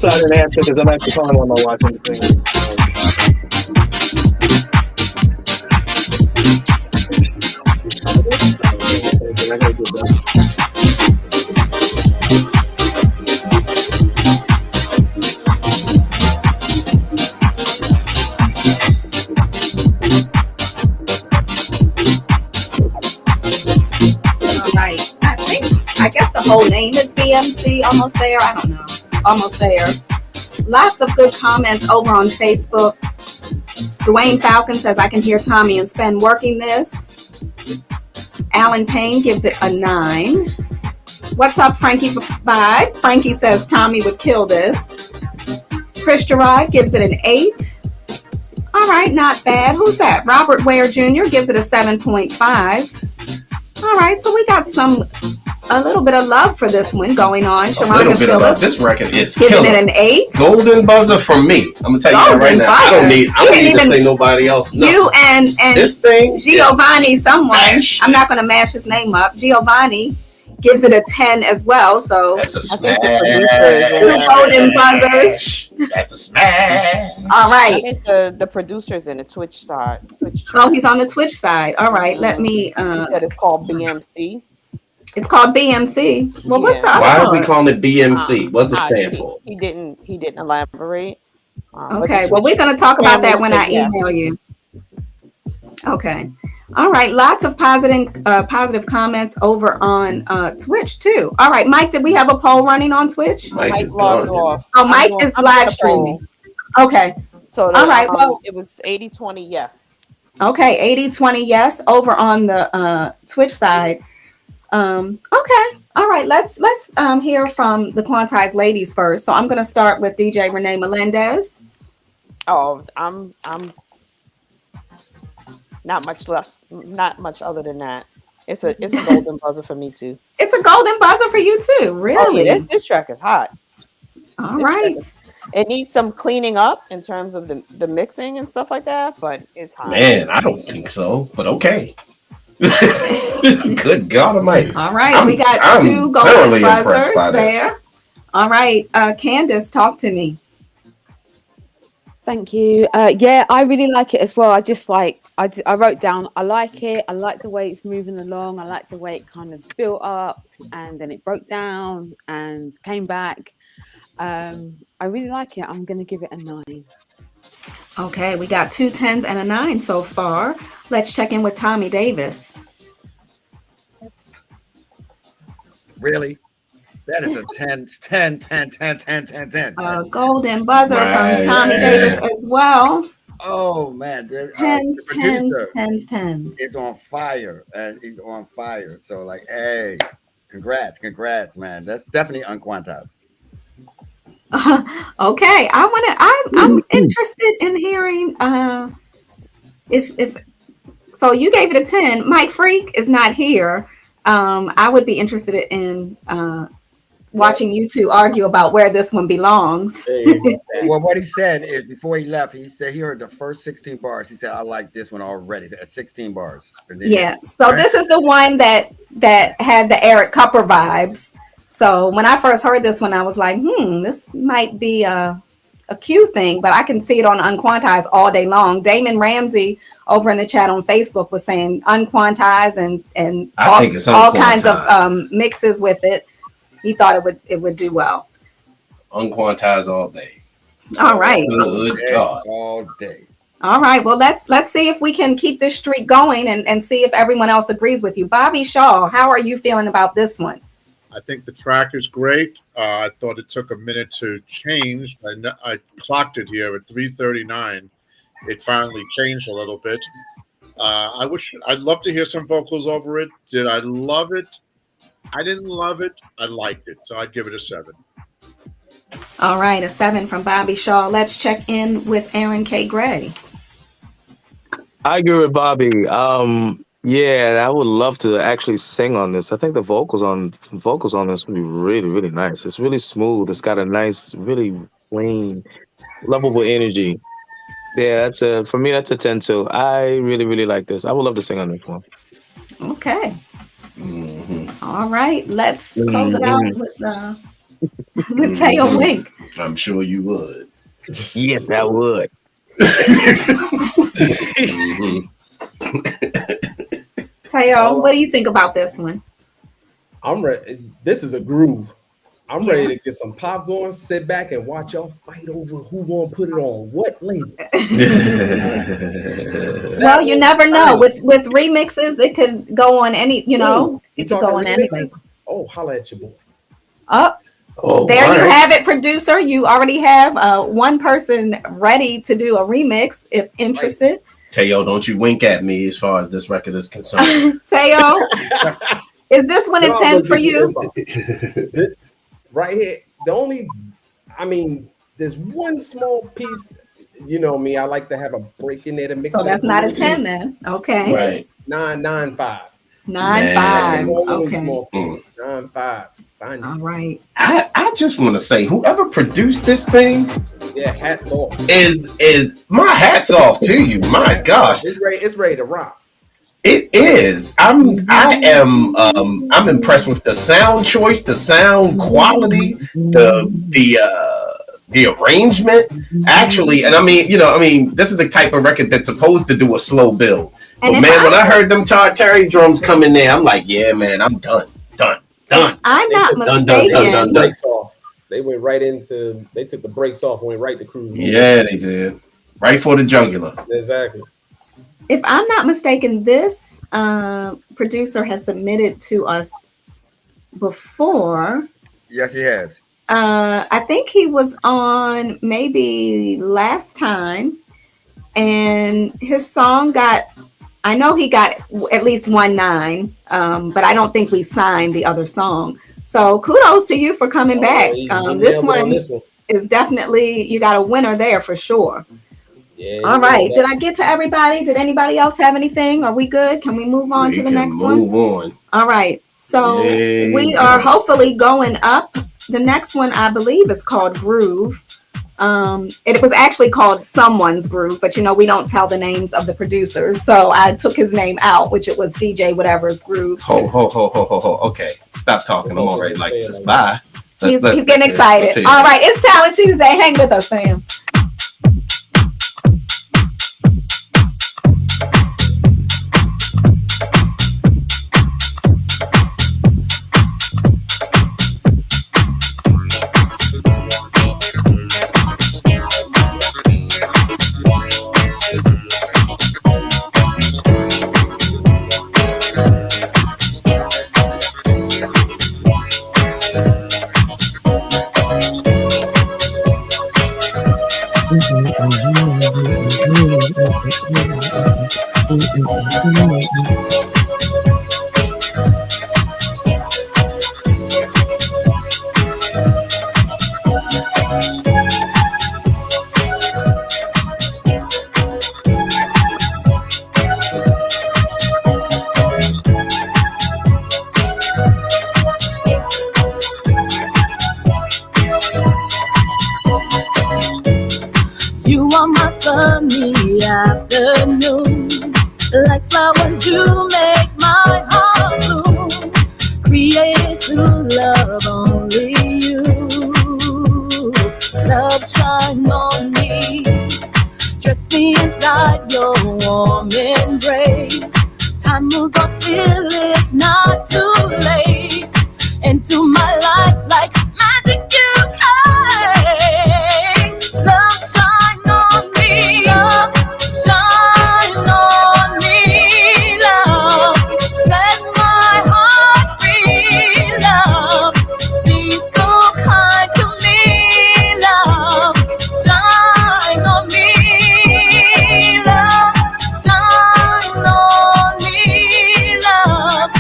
that's why I didn't answer because I'm actually calling while I'm watching the thing. I gotta get that. All right. I guess the whole name is BMC. Almost there. I don't know. Almost there. Lots of good comments over on Facebook. Dwayne Falcon says, I can hear Tommy and Spen working this. Alan Payne gives it a 9. What's up, Frankie Vibe? Frankie says Tommy would kill this. Chris Gerard gives it an 8. All right, not bad. Who's that? Robert Ware Jr. gives it a 7.5. All right, so we got a little bit of love for this one going on. Sharonda Phillips. This record is giving killer. it an 8. Golden buzzer from me. I'm gonna tell you that right now. I don't need to say nobody else. No. You and this thing, Giovanni, someone. I'm not gonna mash his name up. Giovanni gives it a 10 as well. So that's a smash. Two golden buzzers. That's a smash. All right. I think the producers in the Twitch side. Oh, he's on the Twitch side. All right. Let me. He said it's called BMC. It's called BMC. Well, what's the other Why is he part? calling it BMC? What's it stand for? He didn't elaborate. Okay. Well, we're gonna talk about that when I email you. Okay. All right. Lots of positive comments over on Twitch too. All right, Mike. Did we have a poll running on Twitch? Mike logged off. Oh, Mike is live streaming. Okay. So all right. Well, it was 80-20 yes. Okay, 80-20 yes over on the Twitch side. Okay. All right. Let's hear from the Quantize ladies first. So I'm going to start with DJ Renee Melendez. Oh, I'm not much left. Not much other than that. It's a golden buzzer for me too. It's a golden buzzer for you too. Really? Oh, yeah, this track is hot. All right. It needs some cleaning up in terms of the mixing and stuff like that, but it's hot. Man, I don't think so, but okay. Good God Almighty! All right, we got two golden buzzers there. All right, Candace, talk to me. Thank you. Yeah, I really like it as well. I just like I wrote down. I like it. I like the way it's moving along. I like the way it kind of built up and then it broke down and came back. I really like it. I'm going to give it a 9. Okay, we got 2 10s and a 9 so far. Let's check in with Tommy Davis. Really? That is a 10. A golden buzzer from Tommy Davis as well. Oh man, 10s. It's on fire, and he's on fire. So like, hey, congrats, man. That's definitely unquantized. Okay, I'm interested in hearing if so you gave it a 10. Mike Freak is not here. I would be interested in watching you two argue about where this one belongs. Well, what he said is before he left, he said he heard the first 16 bars. He said, I like this one already. That's 16 bars. Yeah. So this is the one that had the Eric Cupper vibes. So when I first heard this one, I was like, this might be a Q thing, but I can see it on Unquantized all day long. Damon Ramsey over in the chat on Facebook was saying Unquantized and all kinds of mixes with it. He thought it would do well. Unquantized all day. All right. Good God. All day. All right. Well, let's see if we can keep this streak going and see if everyone else agrees with you. Bobby Shaw, how are you feeling about this one? I think the track is great. I thought it took a minute to change. I clocked it here at 3:39. It finally changed a little bit. I'd love to hear some vocals over it. Did I love it? I didn't love it. I liked it. So I'd give it a 7. All right. A 7 from Bobby Shaw. Let's check in with Aaron K. Gray. I agree with Bobby. Yeah, I would love to actually sing on this. I think the vocals on this would be really, really nice. It's really smooth. It's got a nice, really clean, lovable energy. Yeah, for me that's a 10 too. I really, really like this. I would love to sing on this one. Okay. All right. Let's close it out with Teo Wink. I'm sure you would. Yes, I would. Teo, what do you think about this one? I'm ready. This is a groove. I'm ready to get some popcorn, sit back, and watch y'all fight over who gonna put it on what label. Well, you never know. With remixes, it could go on any. You know, it could go on any label. Oh, holla at your boy. There you have it, producer. You already have one person ready to do a remix if interested. Teo, don't you wink at me as far as this record is concerned. Teo, is this one a 10 for you? Right here, there's one small piece. You know me, I like to have a break in there to mix. So that's not a 10 then. Okay. Right. 9.95. 9.5. Okay. 9.5. Sign all right. I just want to say, whoever produced this thing, yeah, hats off. Is my hats off to you. My gosh, it's ready to rock. It is. I'm impressed with the sound choice, the sound quality, the arrangement. Actually, and I mean, this is the type of record that's supposed to do a slow build. But man, when I heard them Terry drums come in there, I'm like, yeah, man, I'm done. I'm not mistaken. Brakes off. They went right into. They took the brakes off and went right to cruise. Yeah, they did. Right for the jugular. Exactly. If I'm not mistaken, this producer has submitted to us before. Yes, he has. I think he was on maybe last time, and his song got. I know he got at least 1.9, but I don't think we signed the other song. So kudos to you for coming back. This one is definitely, you got a winner there for sure. Yeah, all right. Did I get to everybody? Did anybody else have anything? Are we good? Can we move on to the next one? Move on. All right. So we are hopefully going up. The next one, I believe, is called Groove. It was actually called Someone's Groove, but we don't tell the names of the producers. So I took his name out, which it was DJ whatever's Groove. Ho. Okay. Stop talking. I'm already like this. Bye. He's getting excited. All right. It's Talent Tuesday. Hang with us, fam. You are my sunny afternoon, like flowers you make my heart bloom, created to love only you. Love shine on me, dress me inside your warm embrace. Time moves on still, it's not too late. Into my life like magic you came. Love shine on me, love shine on me, love set my heart free, love be so kind to me, love shine on me, love shine on me, love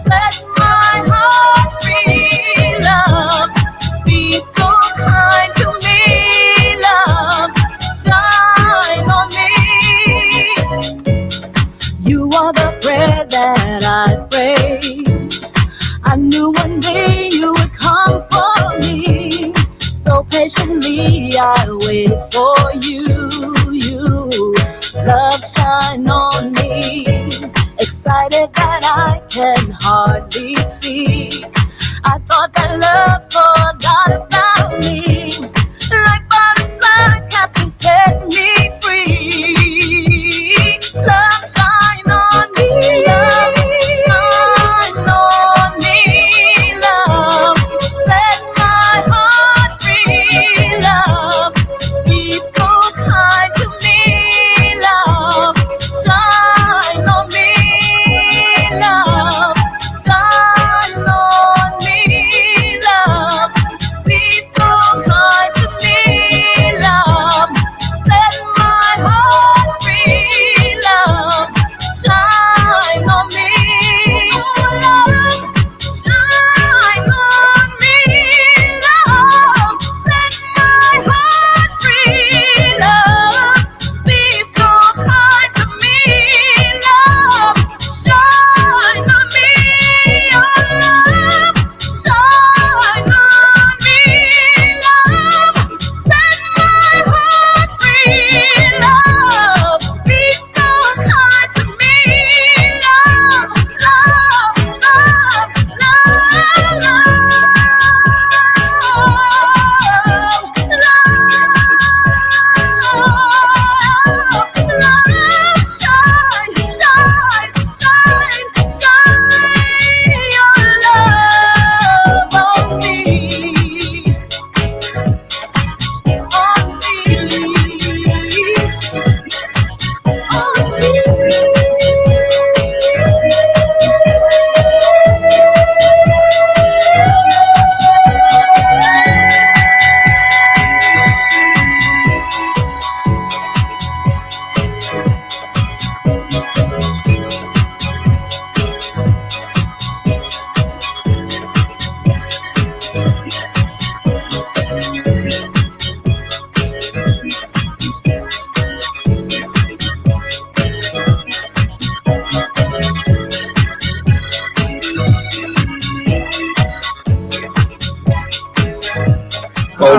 set my heart free, love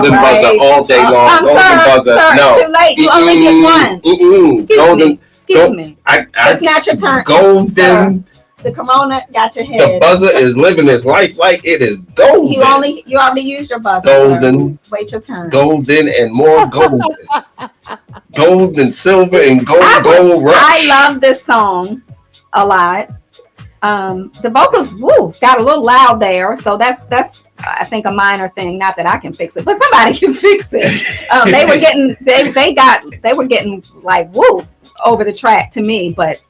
golden buzzer all day long. Golden buzzer. Sir, No, it's too late. You only get one. Excuse me. It's not your turn. Golden. Sir, the Corona got your head. The buzzer is living his life like it is golden. You already used your buzzer. Golden. Sir. Wait your turn. Golden and more golden. Gold and silver and gold rush. I love this song a lot. The vocals got a little loud there, so that's I think a minor thing. Not that I can fix it, but somebody can fix it. They were getting like over the track to me, but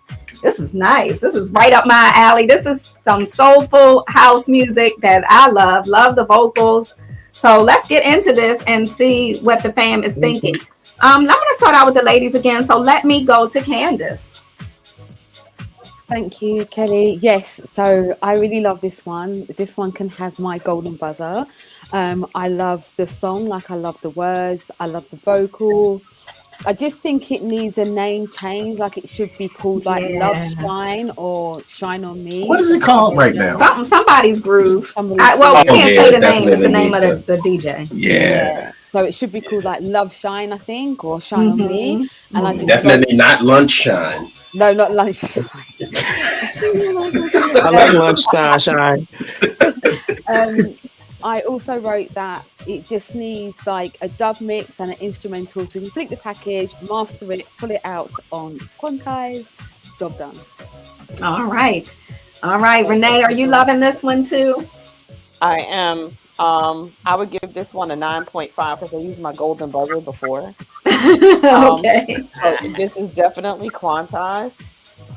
this is nice. This is right up my alley. This is some soulful house music that I love. Love the vocals. So let's get into this and see what the fam is thinking. I'm going to start out with the ladies again. So let me go to Candace. Thank you, Kelly. Yes, so I really love this one. This one can have my golden buzzer. I love the song, like I love the words. I love the vocal. I just think it needs a name change. Like it should be called like Love Shine or Shine on Me. What is it called right now? Somebody's Groove. We can't say the name. It's the name of the DJ. Yeah. So it should be called like Love Shine, I think, or Shine on Me. And I definitely not Lunch Shine. No, not Lunch Shine. I like Lunchtime Shine. I also wrote that it just needs like a dub mix and an instrumental to complete the package, master it, pull it out on Quantize. Job done. All right. Renee, are you loving this one too? I am. I would give this one a 9.5 because I used my golden buzzer before. Okay. So this is definitely Quantize.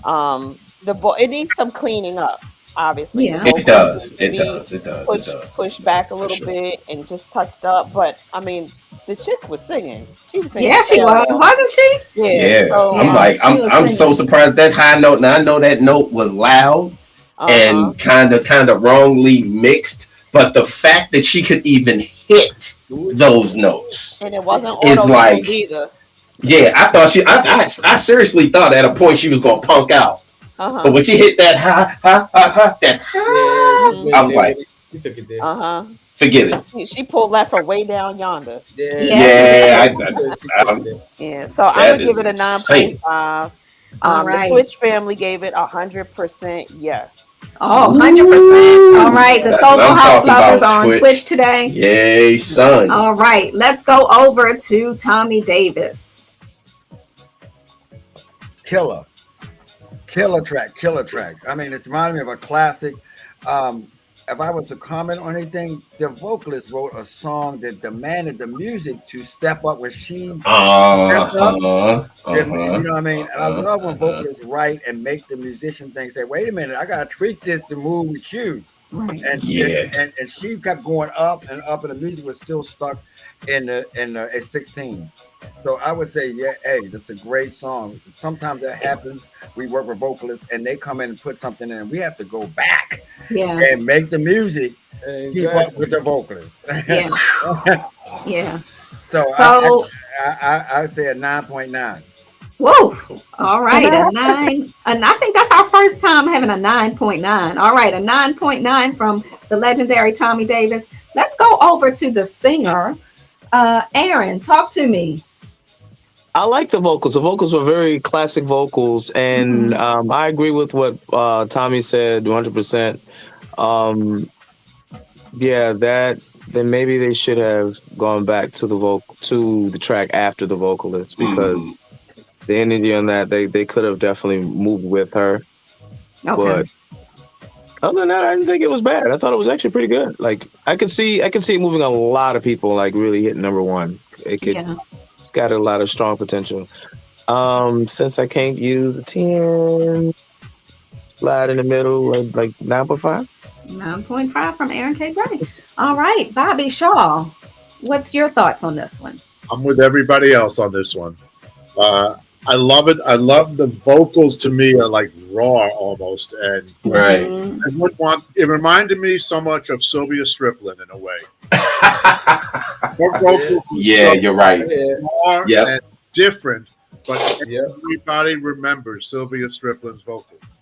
It needs some cleaning up. Obviously, yeah, it does. It does. Push back a little bit and just touched up. But I mean, the chick was singing. She was singing. Yeah, she was, wasn't she? Yeah. So, I'm so surprised that high note. Now I know that note was loud and kind of wrongly mixed, but the fact that she could even hit those notes and it wasn't is like either. Yeah, I thought I seriously thought at a point she was gonna punk out. But when she hit that I was like, you took it there. Forget it. She pulled that from way down yonder. Yeah. So I'm gonna give it a 9.5. The Twitch family gave it 100% yes. Oh, 100%. All right. The Soulful House Lovers are on Twitch today. Yay, son. All right. Let's go over to Tommy Davis. Killer track. I mean, it's reminding me of a classic. If I was to comment on anything, the vocalist wrote a song that demanded the music to step up when she stepped up. You know what I mean? And I love when vocalists write and make the musician think, say, wait a minute, I gotta tweak this to move with you. And she kept going up and up, and the music was still stuck in a 16. So I would say, hey, this is a great song. Sometimes that happens. We work with vocalists, and they come in and put something in. We have to go back and make the music keep up with the vocalists. Yeah. So I say a 9.9. Whoa. All right. A 9. And I think that's our first time having a 9.9. All right. A 9.9 from the legendary Tommy Davis. Let's go over to the singer. Aaron, talk to me. I like the vocals. The vocals were very classic vocals, and I agree with what Tommy said 100%. Then maybe they should have gone back to the track after the vocalist, because the energy on that they could have definitely moved with her. Okay. But other than that, I didn't think it was bad. I thought it was actually pretty good. Like I could see it moving a lot of people, like really hitting number one. It's got a lot of strong potential. Since I can't use a 10, slide in the middle, like 9.5. 9.5 from Aaron K. Gray. All right, Bobby Shaw, what's your thoughts on this one? I'm with everybody else on this one. I love it. I love the vocals. To me, are like raw almost, and it reminded me so much of Sylvia Striplin in a way. Her vocals, you're right. Raw and different, but everybody remembers Sylvia Striplin's vocals.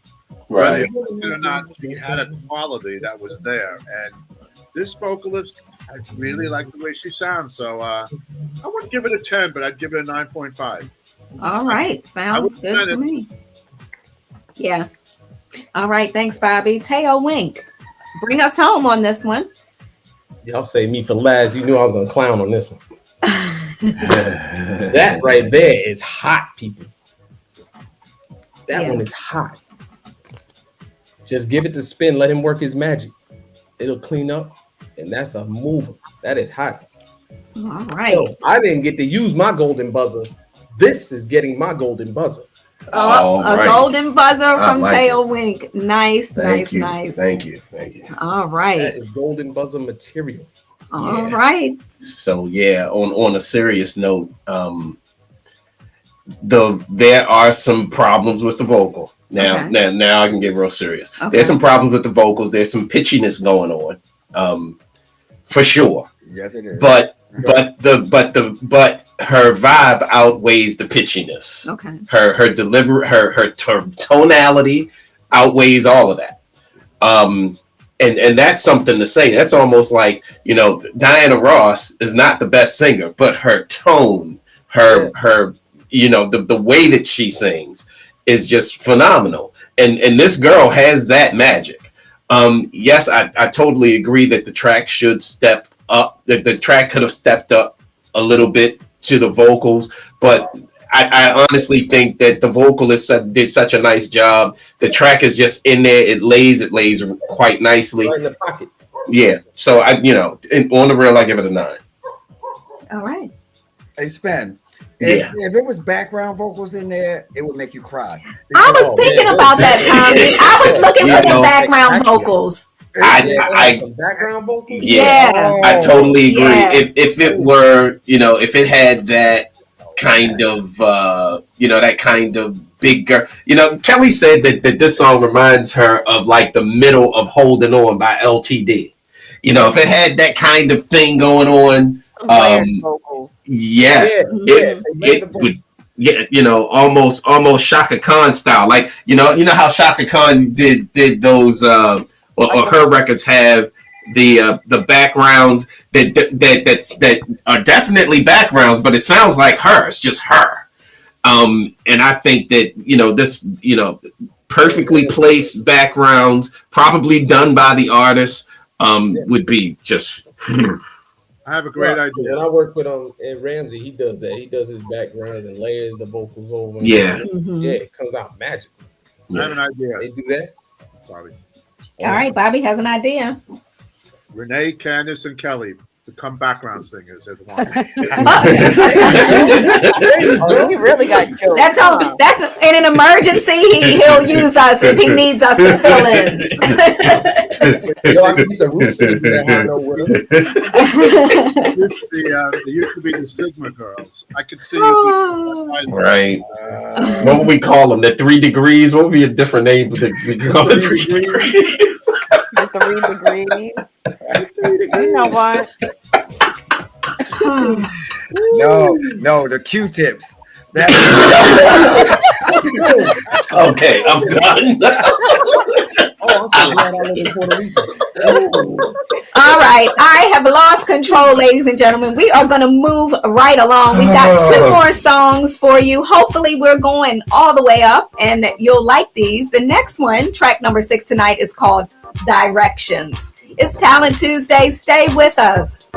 Right. Whether or not she had a quality that was there, and this vocalist I really like the way she sounds. So I wouldn't give it a 10, but I'd give it a 9.5. All right. Sounds would good to me. Yeah. All right. Thanks, Bobby. Teo Wink, bring us home on this one. Y'all say me for last. You knew I was gonna clown on this one. That right there is hot, people. That one is hot. Just give it to Spin. Let him work his magic. It'll clean up, and that's a mover. That is hot. All right. So I didn't get to use my golden buzzer. This is getting my golden buzzer. Oh, a golden buzzer from like Teo Wink. Nice. Thank you. Nice. Thank you. All right. That is golden buzzer material. All right. So yeah, on a serious note, there are some problems with the vocal. Now I can get real serious. Okay. There's some problems with the vocals. There's some pitchiness going on, for sure. Yes, it is. But her vibe outweighs the pitchiness. Okay. Her delivery, her tonality outweighs all of that. And that's something to say. That's almost like, Diana Ross is not the best singer, but her tone, her the way that she sings is just phenomenal. And this girl has that magic. Yes, I totally agree that the track should step up. The track could have stepped up a little bit to the vocals, but I honestly think that the vocalist did such a nice job. The track is just in there. It lays quite nicely. Right in the pocket. Yeah. So on the real, I give it a 9. All right. Hey, Spen. If it was background vocals in there, it would make you cry. I was thinking about that, Tommy. I was looking for the background vocals. Some background vocals. Yeah, I totally agree. Yeah. If it were, if it had that kind of, that kind of big girl. Kelly said that this song reminds her of like the middle of "Holding On" by LTD. If it had that kind of thing going on. Yes, it would. Yeah, almost Shaka Khan style. Like how Shaka Khan did those, or her records have the backgrounds that are definitely backgrounds, but it sounds like her. It's just her. And I think that this perfectly placed backgrounds, probably done by the artist, would be just. I have a great idea. And I work with Ed Ramsey. He does that. He does his backgrounds and layers the vocals over. Yeah. Yeah, it comes out magical. I have an idea. They do that? Sorry. All right, Bobby has an idea. Renee, Candace, and Kelly become background singers as one. You really got killed. That's in an emergency. He'll use us if he needs us to fill in. Yo, I can get the roots in They used to be the Sigma girls. I could see you. Right. What would we call them? The 3 degrees? What would be a different name? We call it 3 degrees. The 3 degrees. You know what? No, the Q-tips. Okay, I'm done. All right, I have lost control, ladies and gentlemen. We are going to move right along. We've got 2 more songs for you. Hopefully, we're going all the way up, and you'll like these. The next one, track number 6 tonight, is called Directions. It's Talent Tuesday. Stay with us.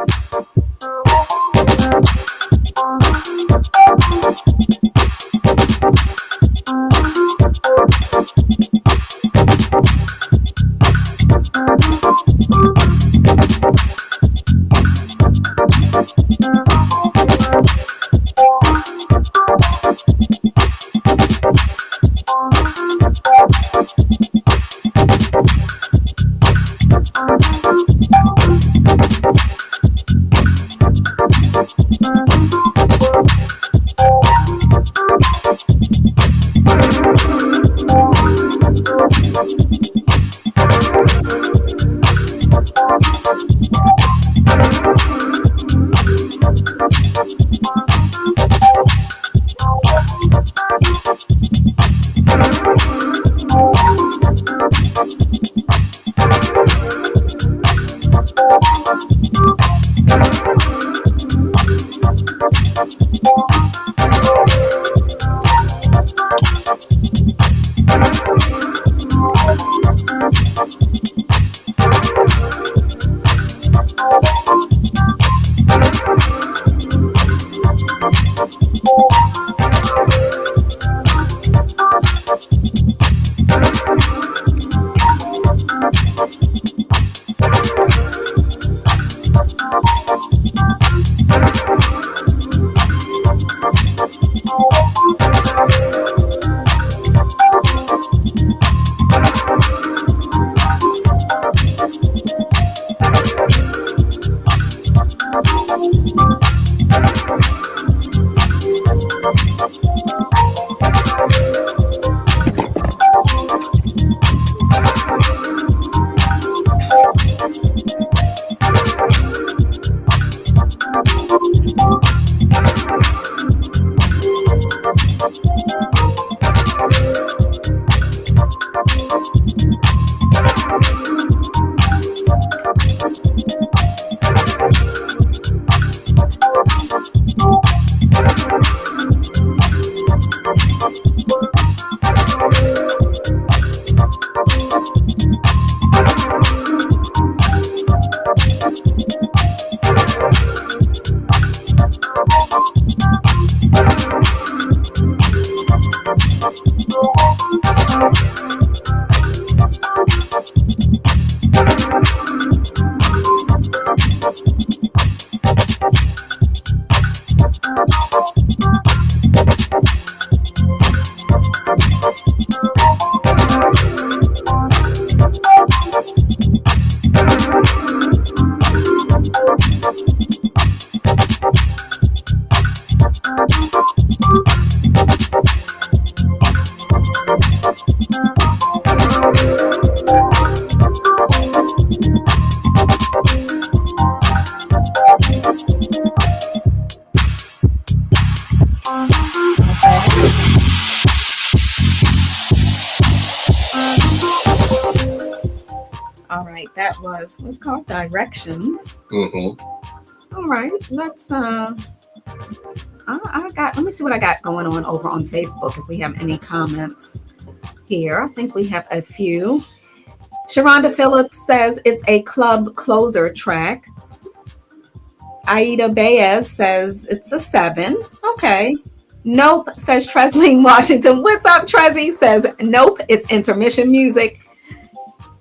All right, that was what's called Directions. All right, let's I got, let me see what I got going on over on Facebook, if we have any comments here. I think we have a few. Sharonda Phillips says it's a club closer track. Aida Baez says it's a 7. Okay. Nope, says Tresleen Washington. What's up, Trezzy? Says nope, it's intermission music.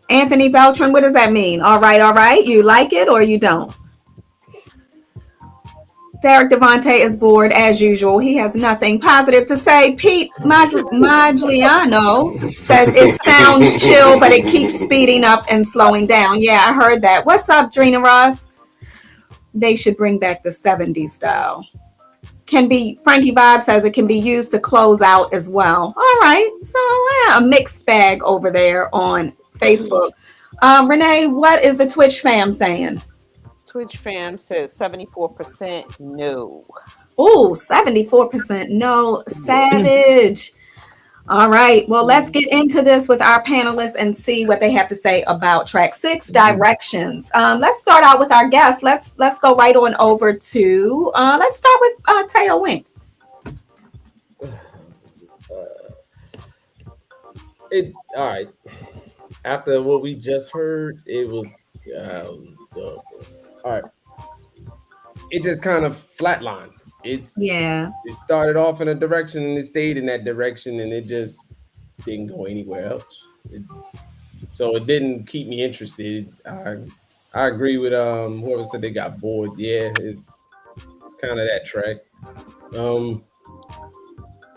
Anthony Beltran, what does that mean? All right. You like it or you don't? Derek Devante is bored as usual. He has nothing positive to say. Pete Magliano says it sounds chill, but it keeps speeding up and slowing down. Yeah, I heard that. What's up, Drina Ross? They should bring back the 70s style. Frankie Vibe says it can be used to close out as well. All right. So a mixed bag over there on Facebook. Renee, what is the Twitch fam saying? Twitch fam says 74% no. Oh, 74% no. Savage. All right. Well, let's get into this with our panelists and see what they have to say about track 6, Directions. Let's start out with our guests. Let's go right on over to let's start with Teo Wink. All right. After what we just heard, it was all right. It just kind of flatlined. It started off in a direction and it stayed in that direction and it just didn't go anywhere else. So it didn't keep me interested. I agree with whoever said they got bored. Yeah, it's kind of that track.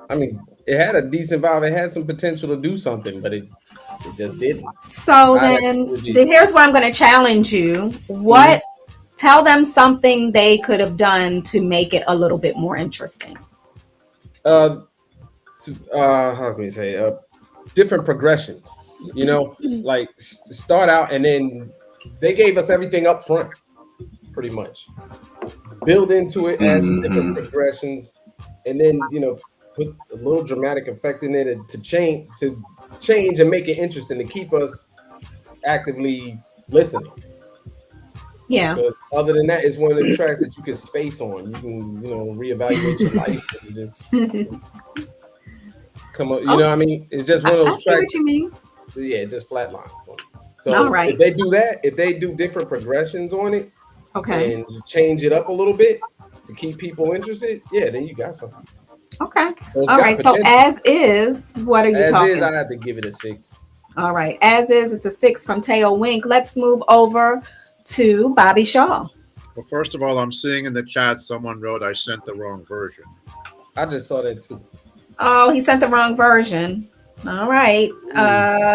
I mean, it had a decent vibe. It had some potential to do something, but it just didn't. So then here's where I'm going to challenge you. What? Tell them something they could have done to make it a little bit more interesting. How can we say? Different progressions. You know, like start out and then they gave us everything up front, pretty much. Build into it as different progressions, and then put a little dramatic effect in it to change and make it interesting to keep us actively listening. Yeah. Because other than that, it's one of the tracks that you can space on. You can, reevaluate your life and just come up. You know what I mean? It's just one of those tracks. I see what you mean. Yeah, just flatline. So all right. If they do that, if they do different progressions on it, okay, and you change it up a little bit to keep people interested, yeah, then you got something. Okay. So all right. Potential. So as is, what are you talking? As is, I have to give it a 6. All right. As is, it's a 6 from Teo Wink. Let's move over to Bobby Shaw. Well, first of all, I'm seeing in the chat someone wrote I sent the wrong version. I just saw that too. Oh, he sent the wrong version. All right.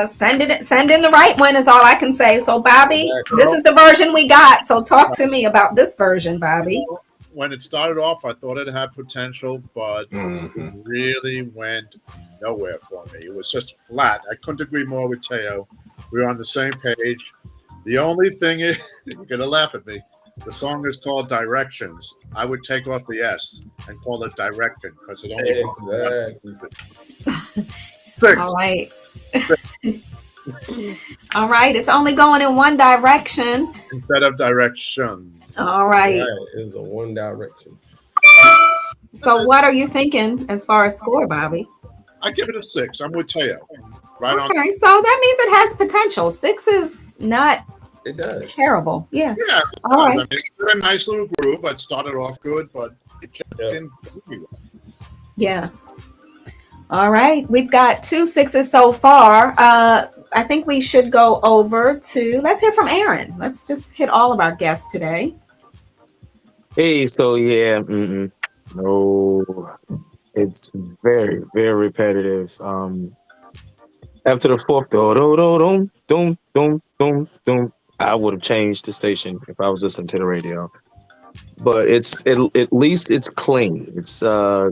Send in the right one is all I can say. So Bobby, this is the version we got. So talk to me about this version, Bobby. When it started off, I thought it had potential, but it really went nowhere for me. It was just flat. I couldn't agree more with Teo. We were on the same page. The only thing is, you're going to laugh at me. The song is called Directions. I would take off the S and call it Direction because it only goes 6. All right. All right. It's only going in one direction. Instead of directions. All right. It was a one direction. So what are you thinking as far as score, Bobby? I give it a 6. I'm with Teo. Right okay, on. So that means it has potential. 6 is not terrible. Yeah. Yeah. All right. I mean, it's a nice little groove. It started off good, but it just didn't do well. Yeah. All right. We've got 2 6s so far. I think we should go over to, let's hear from Aaron. Let's just hit all of our guests today. Hey, so yeah, no, it's very, very repetitive. After the 4th, I would have changed the station if I was listening to the radio. But at least it's clean. It's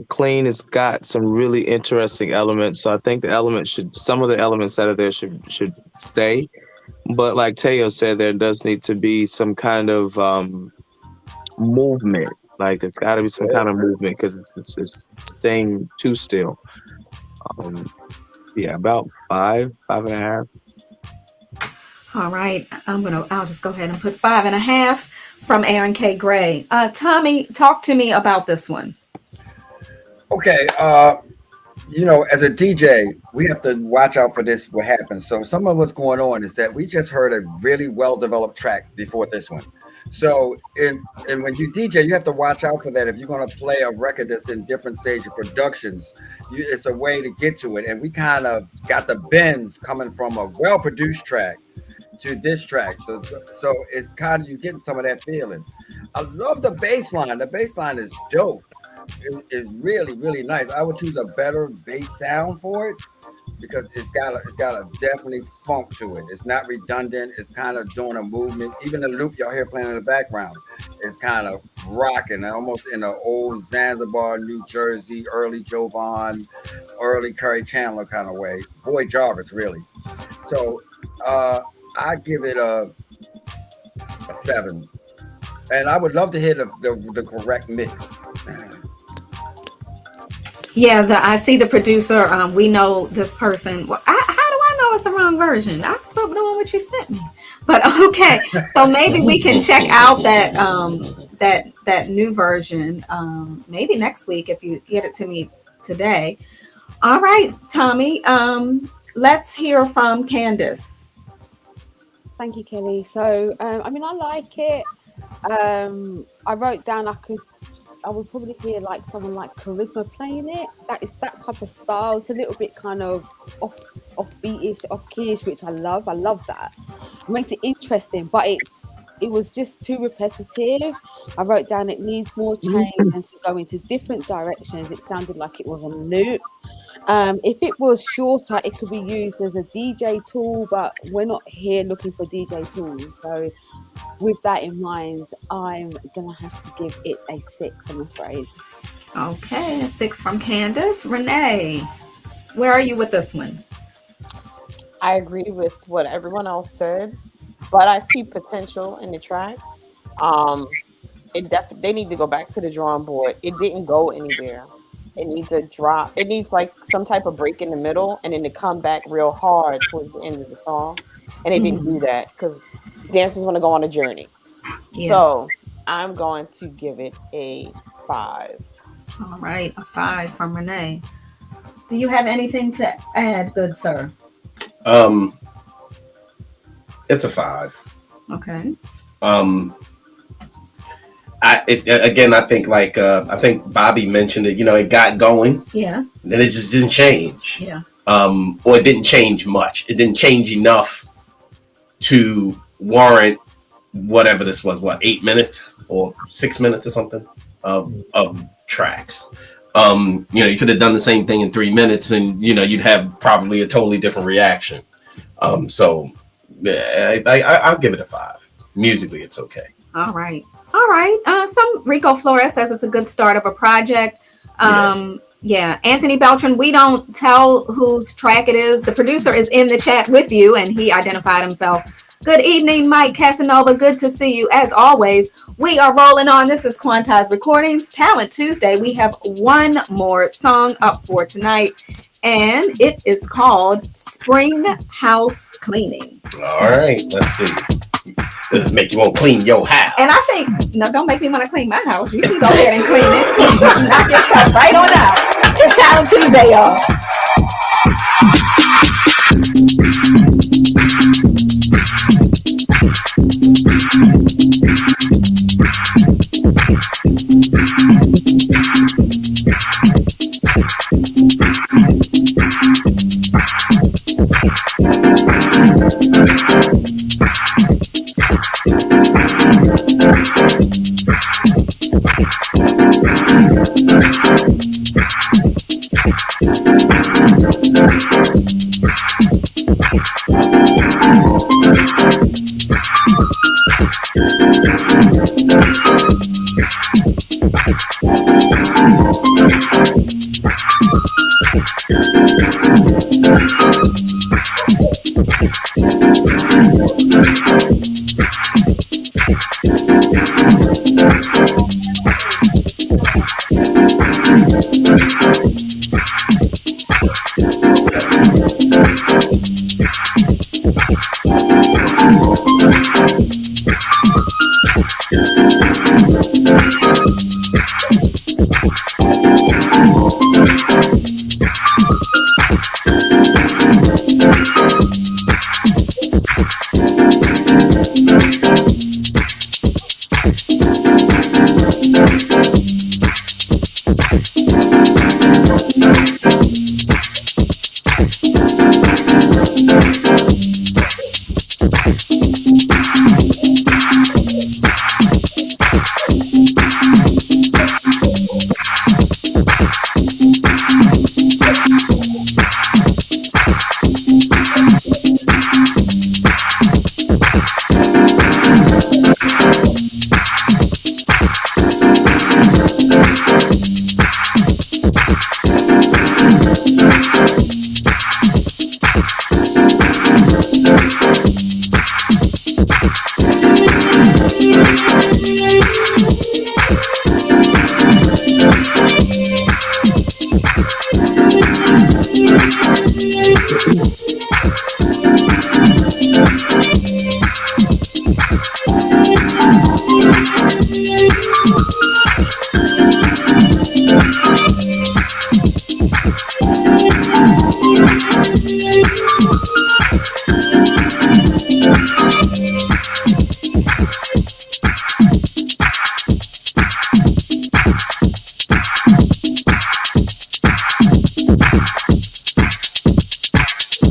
clean. It's got some really interesting elements. So I think some of the elements out of there should stay. But like Teo said, there does need to be some kind of movement. Like there's got to be some kind of movement because it's staying too still. Yeah, about 5.5. All right, I'll just go ahead and put 5.5 from Aaron K. Gray. Tommy, talk to me about this one. Okay, as a DJ, we have to watch out for this. What happens? So some of what's going on is that we just heard a really well developed track before this one. So and when you DJ, you have to watch out for that. If you're going to play a record that's in different stage of productions, it's a way to get to it. And we kind of got the bends coming from a well produced track to this track. So it's kind of you getting some of that feeling. I love the bass line. The bass line is dope. Is really, really nice. I would choose a better bass sound for it because it's got a definitely funk to it. It's not redundant. It's kind of doing a movement. Even the loop y'all hear playing in the background is kind of rocking, almost in an old Zanzibar, New Jersey, early Jovan, early Curry Chandler kind of way. Boy Jarvis, really. So I give it a 7. And I would love to hear the correct mix. Yeah, I see the producer. We know this person. Well, how do I know it's the wrong version? I put the one which you sent me. But okay, so maybe we can check out that new version. Maybe next week if you get it to me today. All right, Tommy. Let's hear from Candace. Thank you, Kelly. So I like it. I wrote down I would probably hear like someone like Charisma playing it. That is that type of style. It's a little bit kind of offbeatish, off-keyish, which I love. I love that. It makes it interesting, but it was just too repetitive. I wrote down it needs more change and to go into different directions. It sounded like it was on loop. If it was shorter, it could be used as a DJ tool, but we're not here looking for DJ tools. So with that in mind, I'm gonna have to give it a 6, I'm afraid. Okay, a 6 from Candace. Renee, where are you with this one? I agree with what everyone else said, but I see potential in the track. They need to go back to the drawing board. It didn't go anywhere. It needs a drop. It needs like some type of break in the middle and then to come back real hard towards the end of the song. And they didn't do that because dancers want to go on a journey. Yeah. So I'm going to give it a 5. All right, a 5 from Renee. Do you have anything to add, good sir? It's a 5. Okay. I think Bobby mentioned it. It got going. Yeah. Then it just didn't change. Yeah. Or it didn't change much. It didn't change enough to warrant whatever this was. 8 minutes or 6 minutes or something of tracks. You could have done the same thing in 3 minutes, and you'd have probably a totally different reaction. So yeah, I'll give it a 5. Musically, it's okay. All right. Some Rico Flores says it's a good start of a project. Yeah. Anthony Beltran, we don't tell whose track it is. The producer is in the chat with you, and he identified himself. Good evening, Mike Casanova. Good to see you. As always, we are rolling on. This is Quantize Recordings, Talent Tuesday. We have one more song up for tonight, and it is called Spring House Cleaning. All right, let's see. This make you want to clean your house. And I think, no, don't make me want to clean my house. You can go ahead and clean it. Knock yourself right on out. It's Talent Tuesday, y'all.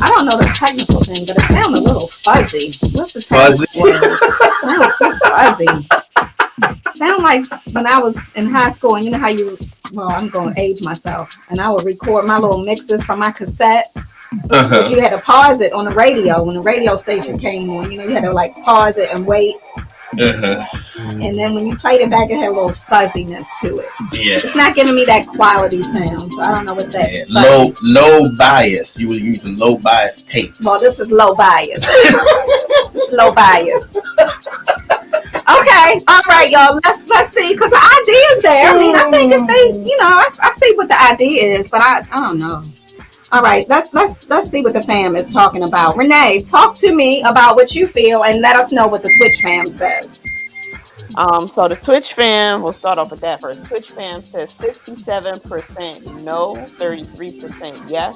I don't know the technical thing, but it sounds a little fuzzy. What's the Fuzzy? technical word? It sounds too fuzzy. Sound like when I was in high school, and you know how I'm going to age myself, and I would record my little mixes from my cassette. So you had to pause it on the radio when the radio station came on. You know, you had to like pause it and wait. And then when you played it back, it had a little fuzziness to it. Yeah. It's not giving me that quality sound, so I don't know what that. Yeah. Low bias. You were using low bias tapes. Well, this is low bias. This is low bias. Okay, all right, y'all. Let's see, because the idea is there. I mean, I think if they, I see what the idea is, but I don't know. All right, let's see what the fam is talking about. Renee, talk to me about what you feel and let us know what the Twitch fam says. So the Twitch fam, we'll start off with that first. Twitch fam says 67% no, 33% yes.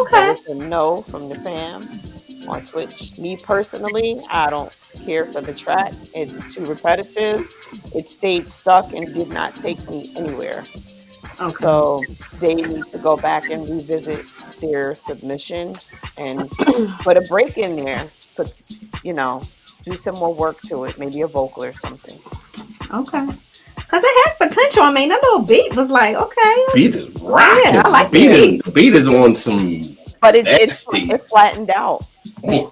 Okay. That is a no from the fam on Twitch. Me personally, I don't care for the track. It's too repetitive. It stayed stuck and did not take me anywhere. Okay. So they need to go back and revisit their submission and put a break in there. Do some more work to it, maybe a vocal or something. Okay. Because it has potential. I mean, that little beat was like, okay. Beat is rocking. Yeah, I like the beat. The beat is on some. But it flattened out. Yeah.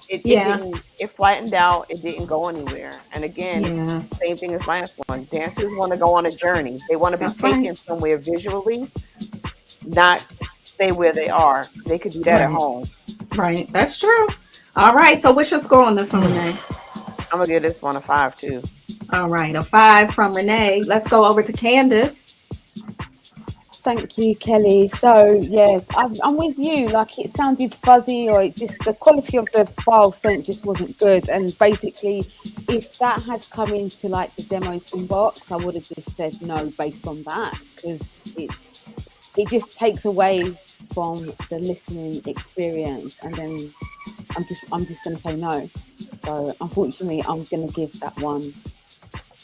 It flattened out. It didn't go anywhere. And again, same thing as last one. Dancers want to go on a journey. They want to be taken somewhere visually, not stay where they are. They could do that at home. Right. That's true. All right. So what's your score on this one, Renee? I'm going to give this one a 5 too. All right. A 5 from Renee. Let's go over to Candace. Thank you, Kelly. So yeah, I'm with you. Like, it sounded fuzzy, or the quality of the file sent just wasn't good. And basically, if that had come into like the demo inbox, I would have just said no based on that, because it just takes away from the listening experience. And then I'm just gonna say no. So unfortunately, I'm gonna give that one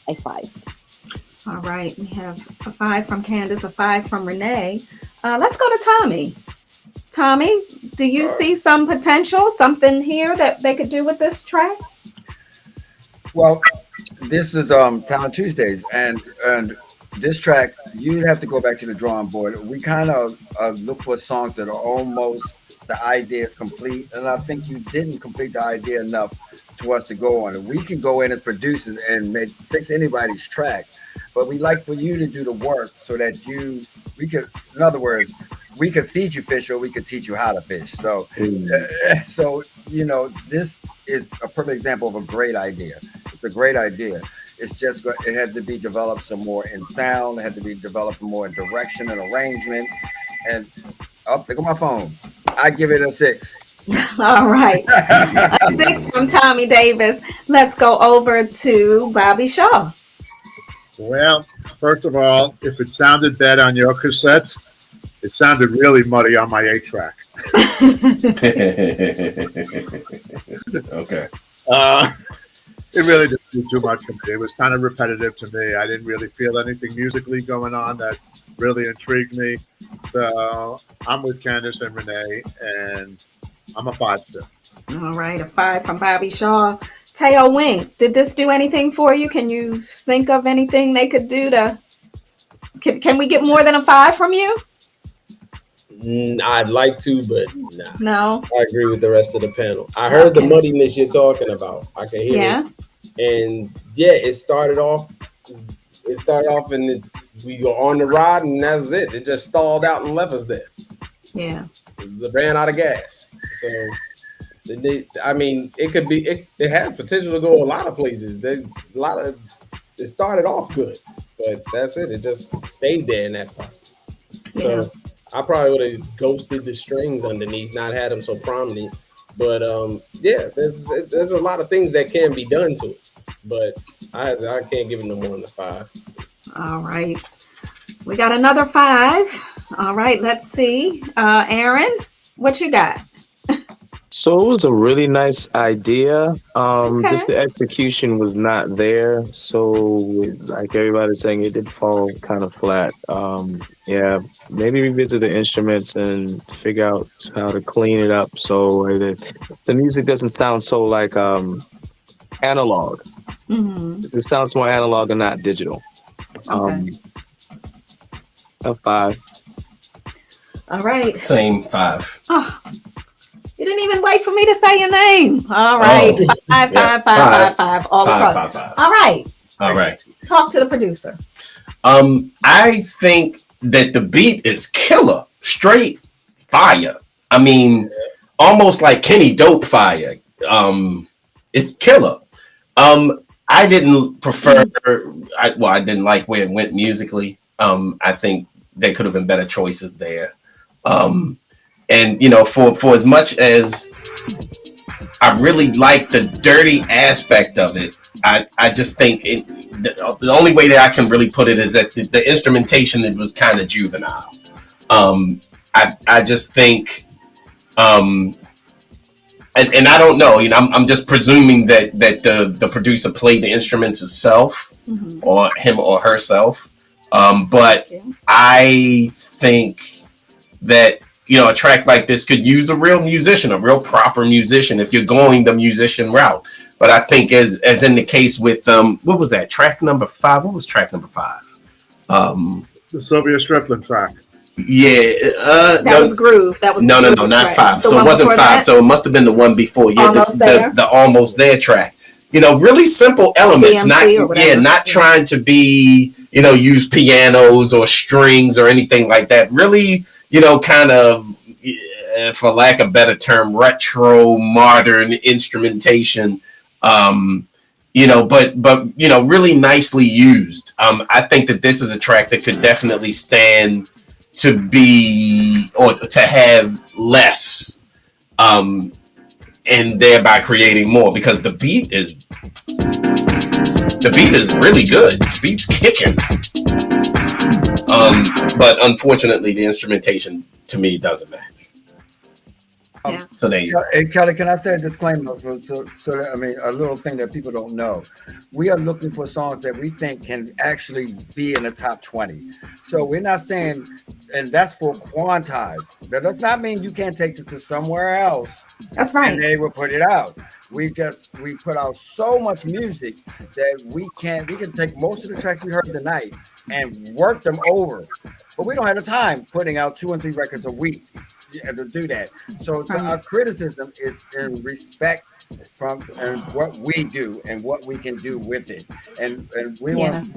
a 5. All right, we have a 5 from Candace, a 5 from Renee. Let's go to Tommy. Tommy, do you see some potential, something here that they could do with this track? Well, this is Talent Tuesdays, and this track, you have to go back to the drawing board. We kind of look for songs that are almost the idea is complete, and I think you didn't complete the idea enough to us to go on it. We can go in as producers and fix anybody's track, but we like for you to do the work so that we could, in other words, we could feed you fish, or we could teach you how to fish. So, this is a perfect example of a great idea. It's a great idea. It's just, it had to be developed some more in sound. It had to be developed more in direction and arrangement. And there go my phone. I give it a 6. All right. A 6 from Tommy Davis. Let's go over to Bobby Shaw. Well, first of all, if it sounded bad on your cassettes, it sounded really muddy on my 8-track. Okay. it really didn't do too much for me. It was kind of repetitive to me. I didn't really feel anything musically going on that really intrigued me. So I'm with Candace and Renee, and I'm a 5 still. All right, a 5 from Bobby Shaw. Teo Wink, did this do anything for you? Can you think of anything they could do to? Can we get more than a 5 from you? I'd like to, but nah. No. I agree with the rest of the panel. I heard the muddiness you're talking about. I can hear it. And yeah, it started off and we were on the ride, and that's it. It just stalled out and left us there. Yeah. It ran out of gas. So it could be, it has potential to go a lot of places. It started off good, but that's it. It just stayed there in that part. Yeah. So I probably would have ghosted the strings underneath, not had them so prominent. But yeah, there's a lot of things that can be done to it. But I can't give it no more than a 5. All right. We got another 5. All right, let's see. Aaron, what you got? So it was a really nice idea. Just the execution was not there. So like everybody's saying, it did fall kind of flat. Yeah, maybe revisit the instruments and figure out how to clean it up so the music doesn't sound so like analog. Mm-hmm. It sounds more analog and not digital. A 5. All right. Same 5. Oh. You didn't even wait for me to say your name. All right. 5. All across. All right. All right. Talk to the producer. I think that the beat is killer. Straight fire. I mean, almost like Kenny Dope fire. It's killer. I didn't prefer. I didn't like where it went musically. I think there could have been better choices there. And for as much as I really like the dirty aspect of it, I just think the only way that I can really put it is that the instrumentation, it was kind of juvenile. I just think, and I don't know, I'm just presuming that the producer played the instruments herself, or him or herself. But I think that a track like this could use a real musician, a real proper musician, if you're going the musician route. But I think as in the case with what was that, track number 5? What was track number 5? The Sylvia Strickland track. Yeah, that was Groove. That was no, not 5. So it wasn't 5. So it must have been the one before. Yeah, the Almost There track. Really simple elements. Not trying to be use pianos or strings or anything like that. Really. Kind of, for lack of a better term, retro modern instrumentation, but really nicely used. I think that this is a track that could definitely stand to be, or to have less, and thereby creating more, because the beat is really good. The beat's kicking. But unfortunately, the instrumentation to me doesn't match. So there you go. Hey, Kelly, can I say a disclaimer? So that, a little thing that people don't know. We are looking for songs that we think can actually be in the top 20. So we're not saying, and that's for Quantize. That does not mean you can't take it to somewhere else. That's right. And they will put it out. We put out so much music that we can take most of the tracks we heard tonight and work them over, but we don't have the time putting out 2 and 3 records a week to do that. So our criticism is in respect from what we do and what we can do with it, and we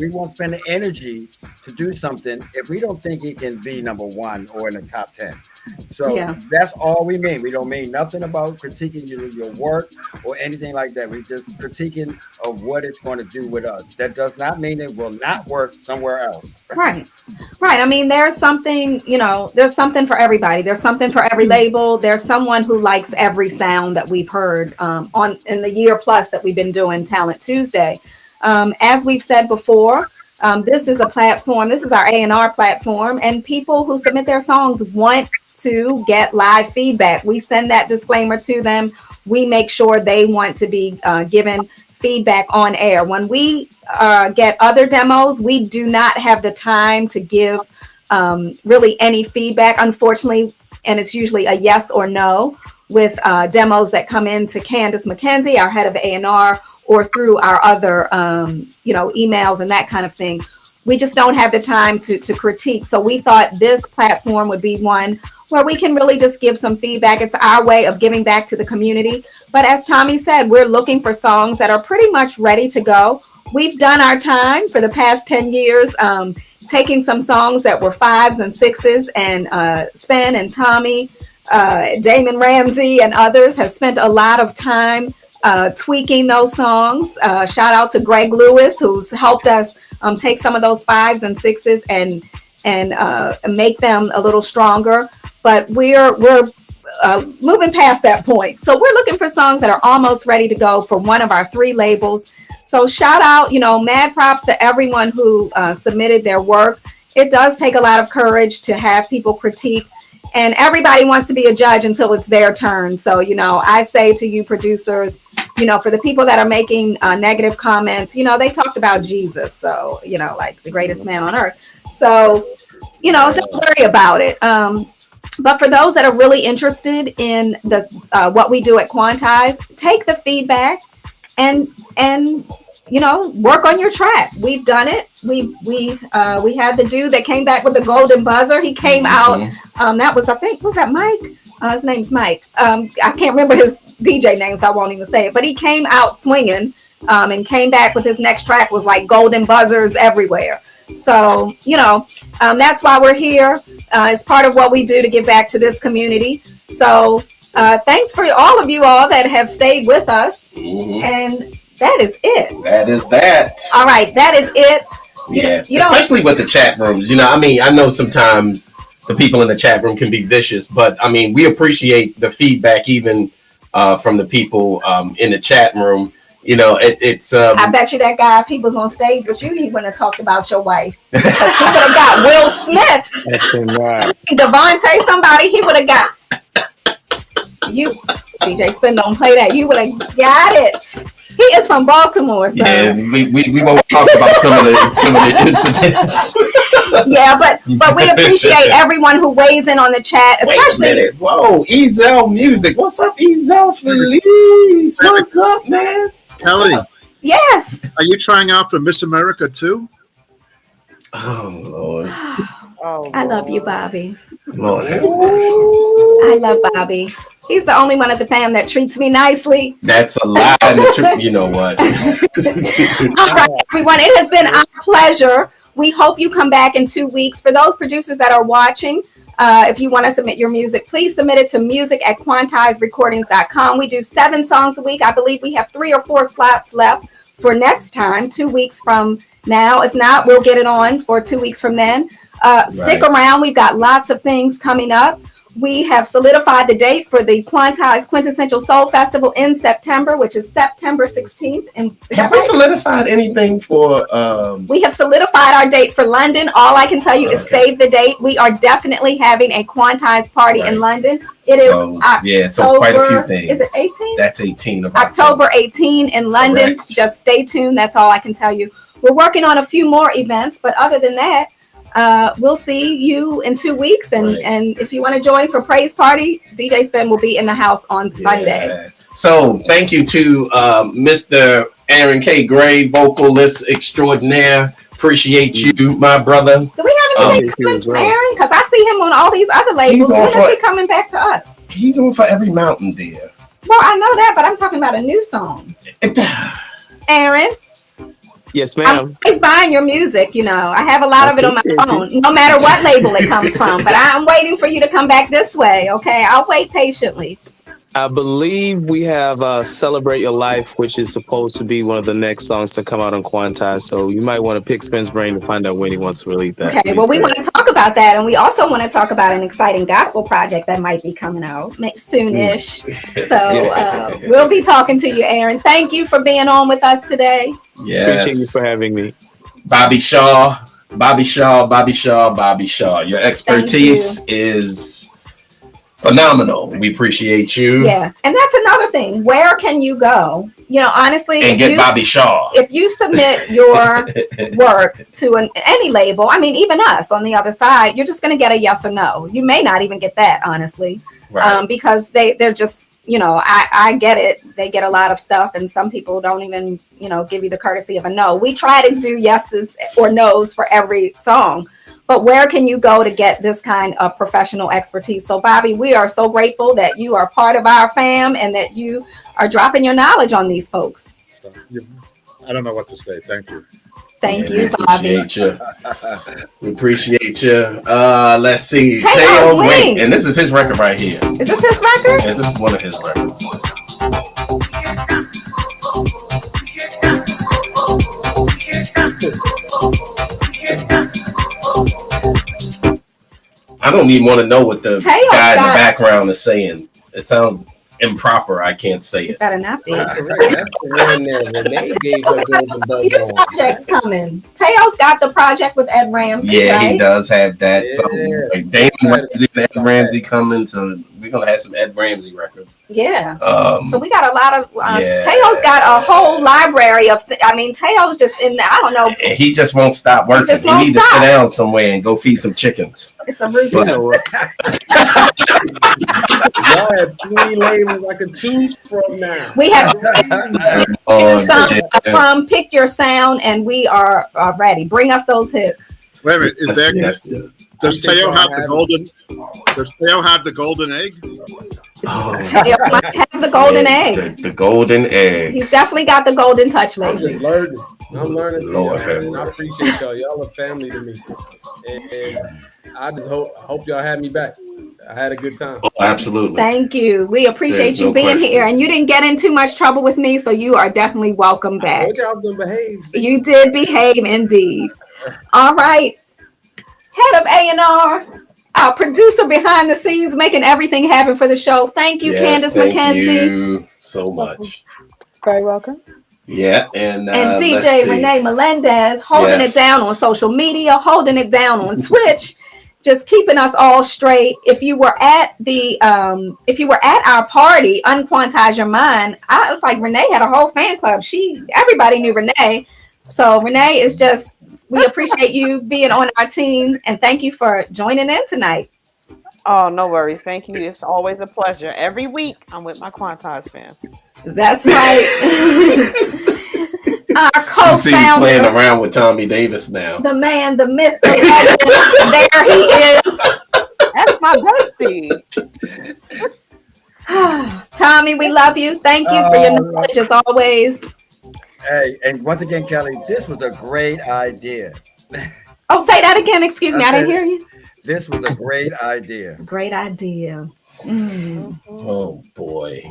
won't spend the energy to do something if we don't think it can be number 1 or in the top 10. So that's all we mean. We don't mean nothing about critiquing your work or anything like that. We're just critiquing of what it's going to do with us. That does not mean it will not work somewhere else. Right. There's something, there's something for everybody. There's something for every label. There's someone who likes every sound that we've heard in the year plus that we've been doing Talent Tuesday. As we've said before, this is a platform. This is our A&R platform, and people who submit their songs want to get live feedback. We send that disclaimer to them. We make sure they want to be given feedback on air. When we get other demos, we do not have the time to give really any feedback, unfortunately, and it's usually a yes or no with demos that come in to Candace McKenzie, our head of A&R, or through our other emails and that kind of thing. We just don't have the time to critique. So we thought this platform would be one where we can really just give some feedback. It's our way of giving back to the community. But as Tommy said, we're looking for songs that are pretty much ready to go. We've done our time for the past 10 years, taking some songs that were 5s and 6s, and Spen and Tommy, Damon Ramsey and others have spent a lot of time tweaking those songs. Shout out to Greg Lewis, who's helped us take some of those 5s and 6s and make them a little stronger. But we're moving past that point. So we're looking for songs that are almost ready to go for one of our 3 labels. So shout out, mad props to everyone who submitted their work. It does take a lot of courage to have people critique, and everybody wants to be a judge until it's their turn. So, I say to you producers, for the people that are making negative comments, they talked about Jesus. So, like the greatest man on earth. So, don't worry about it. But for those that are really interested in the what we do at Quantize, take the feedback and work on your track. We've done it. We had the dude that came back with the golden buzzer. He came out. That was, I think, was that Mike? His name's Mike. I can't remember his DJ name, so I won't even say it. But he came out swinging and came back with his next track was like golden buzzers everywhere. So, that's why we're here. It's part of what we do to give back to this community. So thanks for all of you all that have stayed with us. And that is it. That is that. All right, that is it. Especially with the chat rooms. I know sometimes the people in the chat room can be vicious, but we appreciate the feedback even from the people in the chat room. It's. I bet you that guy, if he was on stage with you, he wouldn't have talked about your wife. Because he would have got Will Smith, Devontae, somebody. He would have got you. DJ Spen, don't play that. You would have got it. He is from Baltimore, so yeah, we won't talk about some of the incidents. Yeah, but we appreciate everyone who weighs in on the chat, especially. Wait a minute. Whoa, Ezel Music. What's up, Ezel Felice? What's up, man? Kelly. Yes. Are you trying out for Miss America too? Oh Lord. I love you, Bobby. Lord. I love Bobby. He's the only one of the fam that treats me nicely. That's a lie. You know what? All right, everyone. It has been our pleasure. We hope you come back in 2 weeks. For those producers that are watching, if you want to submit your music, please submit it to music@quantizerecordings.com. We do 7 songs a week. I believe we have 3 or 4 slots left for next time, 2 weeks from now. If not, we'll get it on for 2 weeks from then. Stick around. We've got lots of things coming up. We have solidified the date for the Quantize Quintessential Soul Festival in September, which is September 16th. And have we solidified anything for? We have solidified our date for London. All I can tell you is save the date. We are definitely having a Quantize party in London. It is October, so quite a few things. Is it 18? That's 18 of October 18 in London. Correct. Just stay tuned. That's all I can tell you. We're working on a few more events, but other than that, we'll see you in 2 weeks. And if you want to join for Praise Party, DJ Spen will be in the house on Sunday. So thank you to Mr. Aaron K. Gray, vocalist extraordinaire. Appreciate you, my brother. Do we have anything coming from Aaron? Because I see him on all these other labels. When is he coming back to us? He's on For Every Mountain, dear. Well, I know that, but I'm talking about a new song. Aaron? Yes, ma'am. I'm buying your music, I have a lot of it on my phone, no matter what label it comes from. But I'm waiting for you to come back this way, okay? I'll wait patiently. I believe we have Celebrate Your Life, which is supposed to be one of the next songs to come out on Quantize. So you might want to pick Spen's brain to find out when he wants to release that. Okay, well, we want to talk about that. And we also want to talk about an exciting gospel project that might be coming out soonish. So we'll be talking to you, Aaron. Thank you for being on with us today. Yes. Appreciate you for having me. Bobby Shaw. Your expertise is phenomenal. We appreciate you. Yeah, and that's another thing. Where can you go? You know, honestly, And get Bobby Shaw. If you submit your work to any label, I mean, even us on the other side, you're just going to get a yes or no. You may not even get that, honestly, Right. because they're just, you know, I get it. They get a lot of stuff, and some people don't even, you know, give you the courtesy of a no. We try to do yeses or nos for every song. But where can you go to get this kind of professional expertise? So, Bobby, we are so grateful that you are part of our fam and that you are dropping your knowledge on these folks. I don't know what to say. Thank you. Thank you, Bobby. We appreciate you. Let's see. Teo Wings. And this is his record right here. Is this his record? Yeah, this is one of his records. I don't even want to know what the guy in the background is saying. It sounds improper. I can't say it. Better not be. That's the one that Renee gave her golden buzz Few on. projects coming. Teo's got the project with Ed Ramsey. Yeah, right? he does have that. Yeah. So like Damon Ramsey and Ed Ramsey coming, so we're gonna have some Ed Ramsey records. Yeah. So Um, we got a lot of. yeah. Teo's got a whole library of. I mean, Teo's just in. I don't know. and he just won't stop working. just He won't needs to stop. sit down somewhere and go feed some chickens. It's a routine. Y'all have 3 labels I could choose from now. We have choose some yeah. from Pick Your Sound, and we are ready. Bring us those hits. Wait a minute. Is there? Yes. Does Teo have the golden? Does Teo have the golden egg? Oh, Teo might have the golden egg. The golden egg. He's definitely got the golden touch, I'm lady. just learning. I'm learning. Lord Y'all, have and I mercy. appreciate y'all. Y'all are family to me. And I just hope y'all have me back. I had a good time. Oh, absolutely. Thank you. We appreciate There's you no being question. here, and you didn't get in too much trouble with me, so you are definitely welcome I back. told y'all I was gonna behave. See? You did behave indeed. All right. Head of A&R, our producer behind the scenes, making everything happen for the show. Thank you, Yes, Candace thank McKenzie. you so much. Very welcome. Yeah, and And let's DJ see. Renee Melendez holding Yes. it down on social media, holding it down on Twitch, just keeping us all straight. If you were at our party, Unquantize Your Mind, I was like, Renee had a whole fan club. Everybody knew Renee. So Renee is just, we appreciate you being on our team, and thank you for joining in tonight. Oh, no worries. Thank you. It's always a pleasure. Every week, I'm with my Quantize fam. That's right. Our You see you playing co-founder, around with Tommy Davis now. the man, the myth, the legend. There he is. That's my bestie. Tommy, we love you. Thank you for your knowledge as always. Hey, and once again, Kelly, this was a great idea. Oh, say that again. Excuse me. I didn't hear you. This was a great idea. Great idea. Oh boy.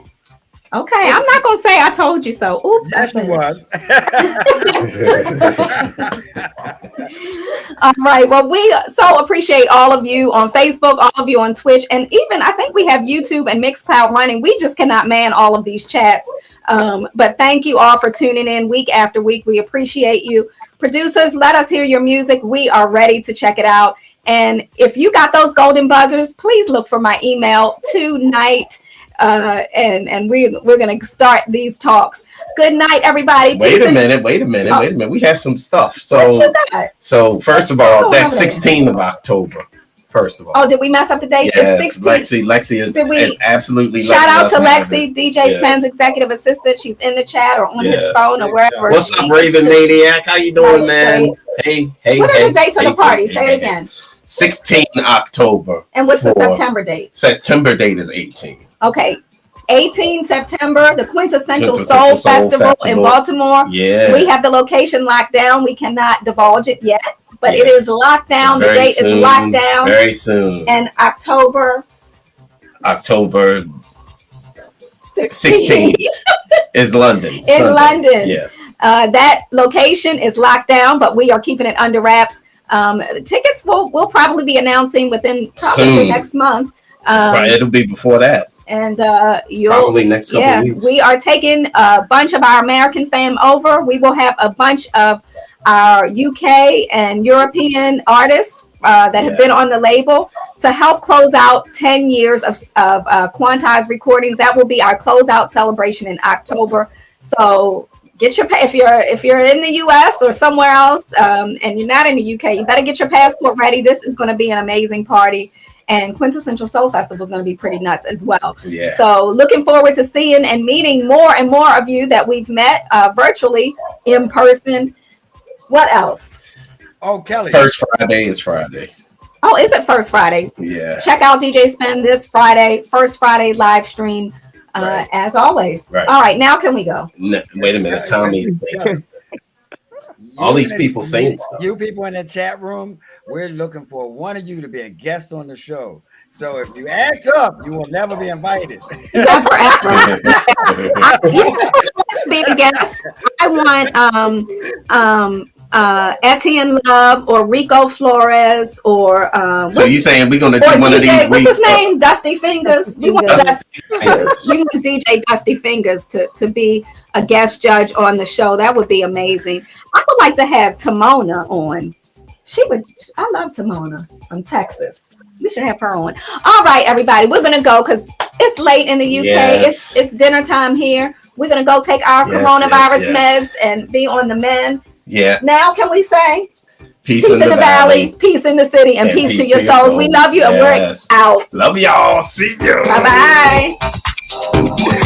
Okay, I'm not gonna say I told you so. Oops. I Yes, said it was. All right. Well, we so appreciate all of you on Facebook, all of you on Twitch, and even I think we have YouTube and Mixcloud running. We just cannot man all of these chats. But thank you all for tuning in week after week. We appreciate you. Producers, let us hear your music. We are ready to check it out. And if you got those golden buzzers, please look for my email tonight. And we're gonna start these talks. Good night, everybody. Wait Peace a minute. We have some stuff. What you So got? first of Go all, over that's there. 16th of October. First of all. Oh, did we mess up the date? Yes, It's 16. Lexi is, Did we- is absolutely Shout letting out us to have Lexi, it. DJ Yes. Spen's executive assistant. She's in the chat or on his Yes. phone or wherever. What's she up, Raven sits. Maniac? How you doing, Right man? Hey. What are hey, the dates of hey, the party? hey, Say it hey, again. 16 October. And what's the for- September date? September date is 18. Okay. 18 September, the Quintessential Quintessential Soul Festival in Festival. Baltimore. Yeah. We have the location locked down. We cannot divulge it yet, but it Yes. is locked down. The Very date soon, is locked down. Very soon. And October 16 is London. In Sunday. London. Yes. That location is locked down, but we are keeping it under wraps. Tickets we'll probably be announcing within probably Soon. next month. Right, it'll be before that. And you'll Probably next couple weeks. we are taking a bunch of our American fam over. We will have a bunch of our UK and European artists that have been on the label to help close out 10 years of Quantize recordings. That will be our closeout celebration in October. So get your if you're in the U.S. or somewhere else, and you're not in the U.K., you better get your passport ready. This is going to be an amazing party. And Quintessential Soul Festival is going to be pretty nuts as well. Yeah. So looking forward to seeing and meeting more and more of you that we've met virtually, in person. What else? Oh, Kelly. First Friday is Friday. Oh, is it First Friday? Yeah. Check out DJ Spen this Friday, First Friday live stream, Right. as always. Right. All right, now can we go? No, wait a minute, Tommy. All these people saying stuff. You people in the chat room, we're looking for one of you to be a guest on the show. So if you act up, you will never be invited. Never ever. You want to be a guest. I want Etienne Love or Rico Flores or So you saying we're gonna do one DJ, of these? What's his name? Dusty Fingers. We want Dusty Fingers. We want DJ Dusty Fingers to be a guest judge on the show. That would be amazing. I would like to have Timona on. I love Timona from Texas. We should have her on. All right, everybody, we're gonna go because it's late in the UK. Yes. It's dinner time here. We're gonna go take our coronavirus meds and be on the mend. Yeah. Now, can we say Peace in the valley, peace in the city, and peace to your souls. We love you, and we're out. Love y'all. See you. Bye bye.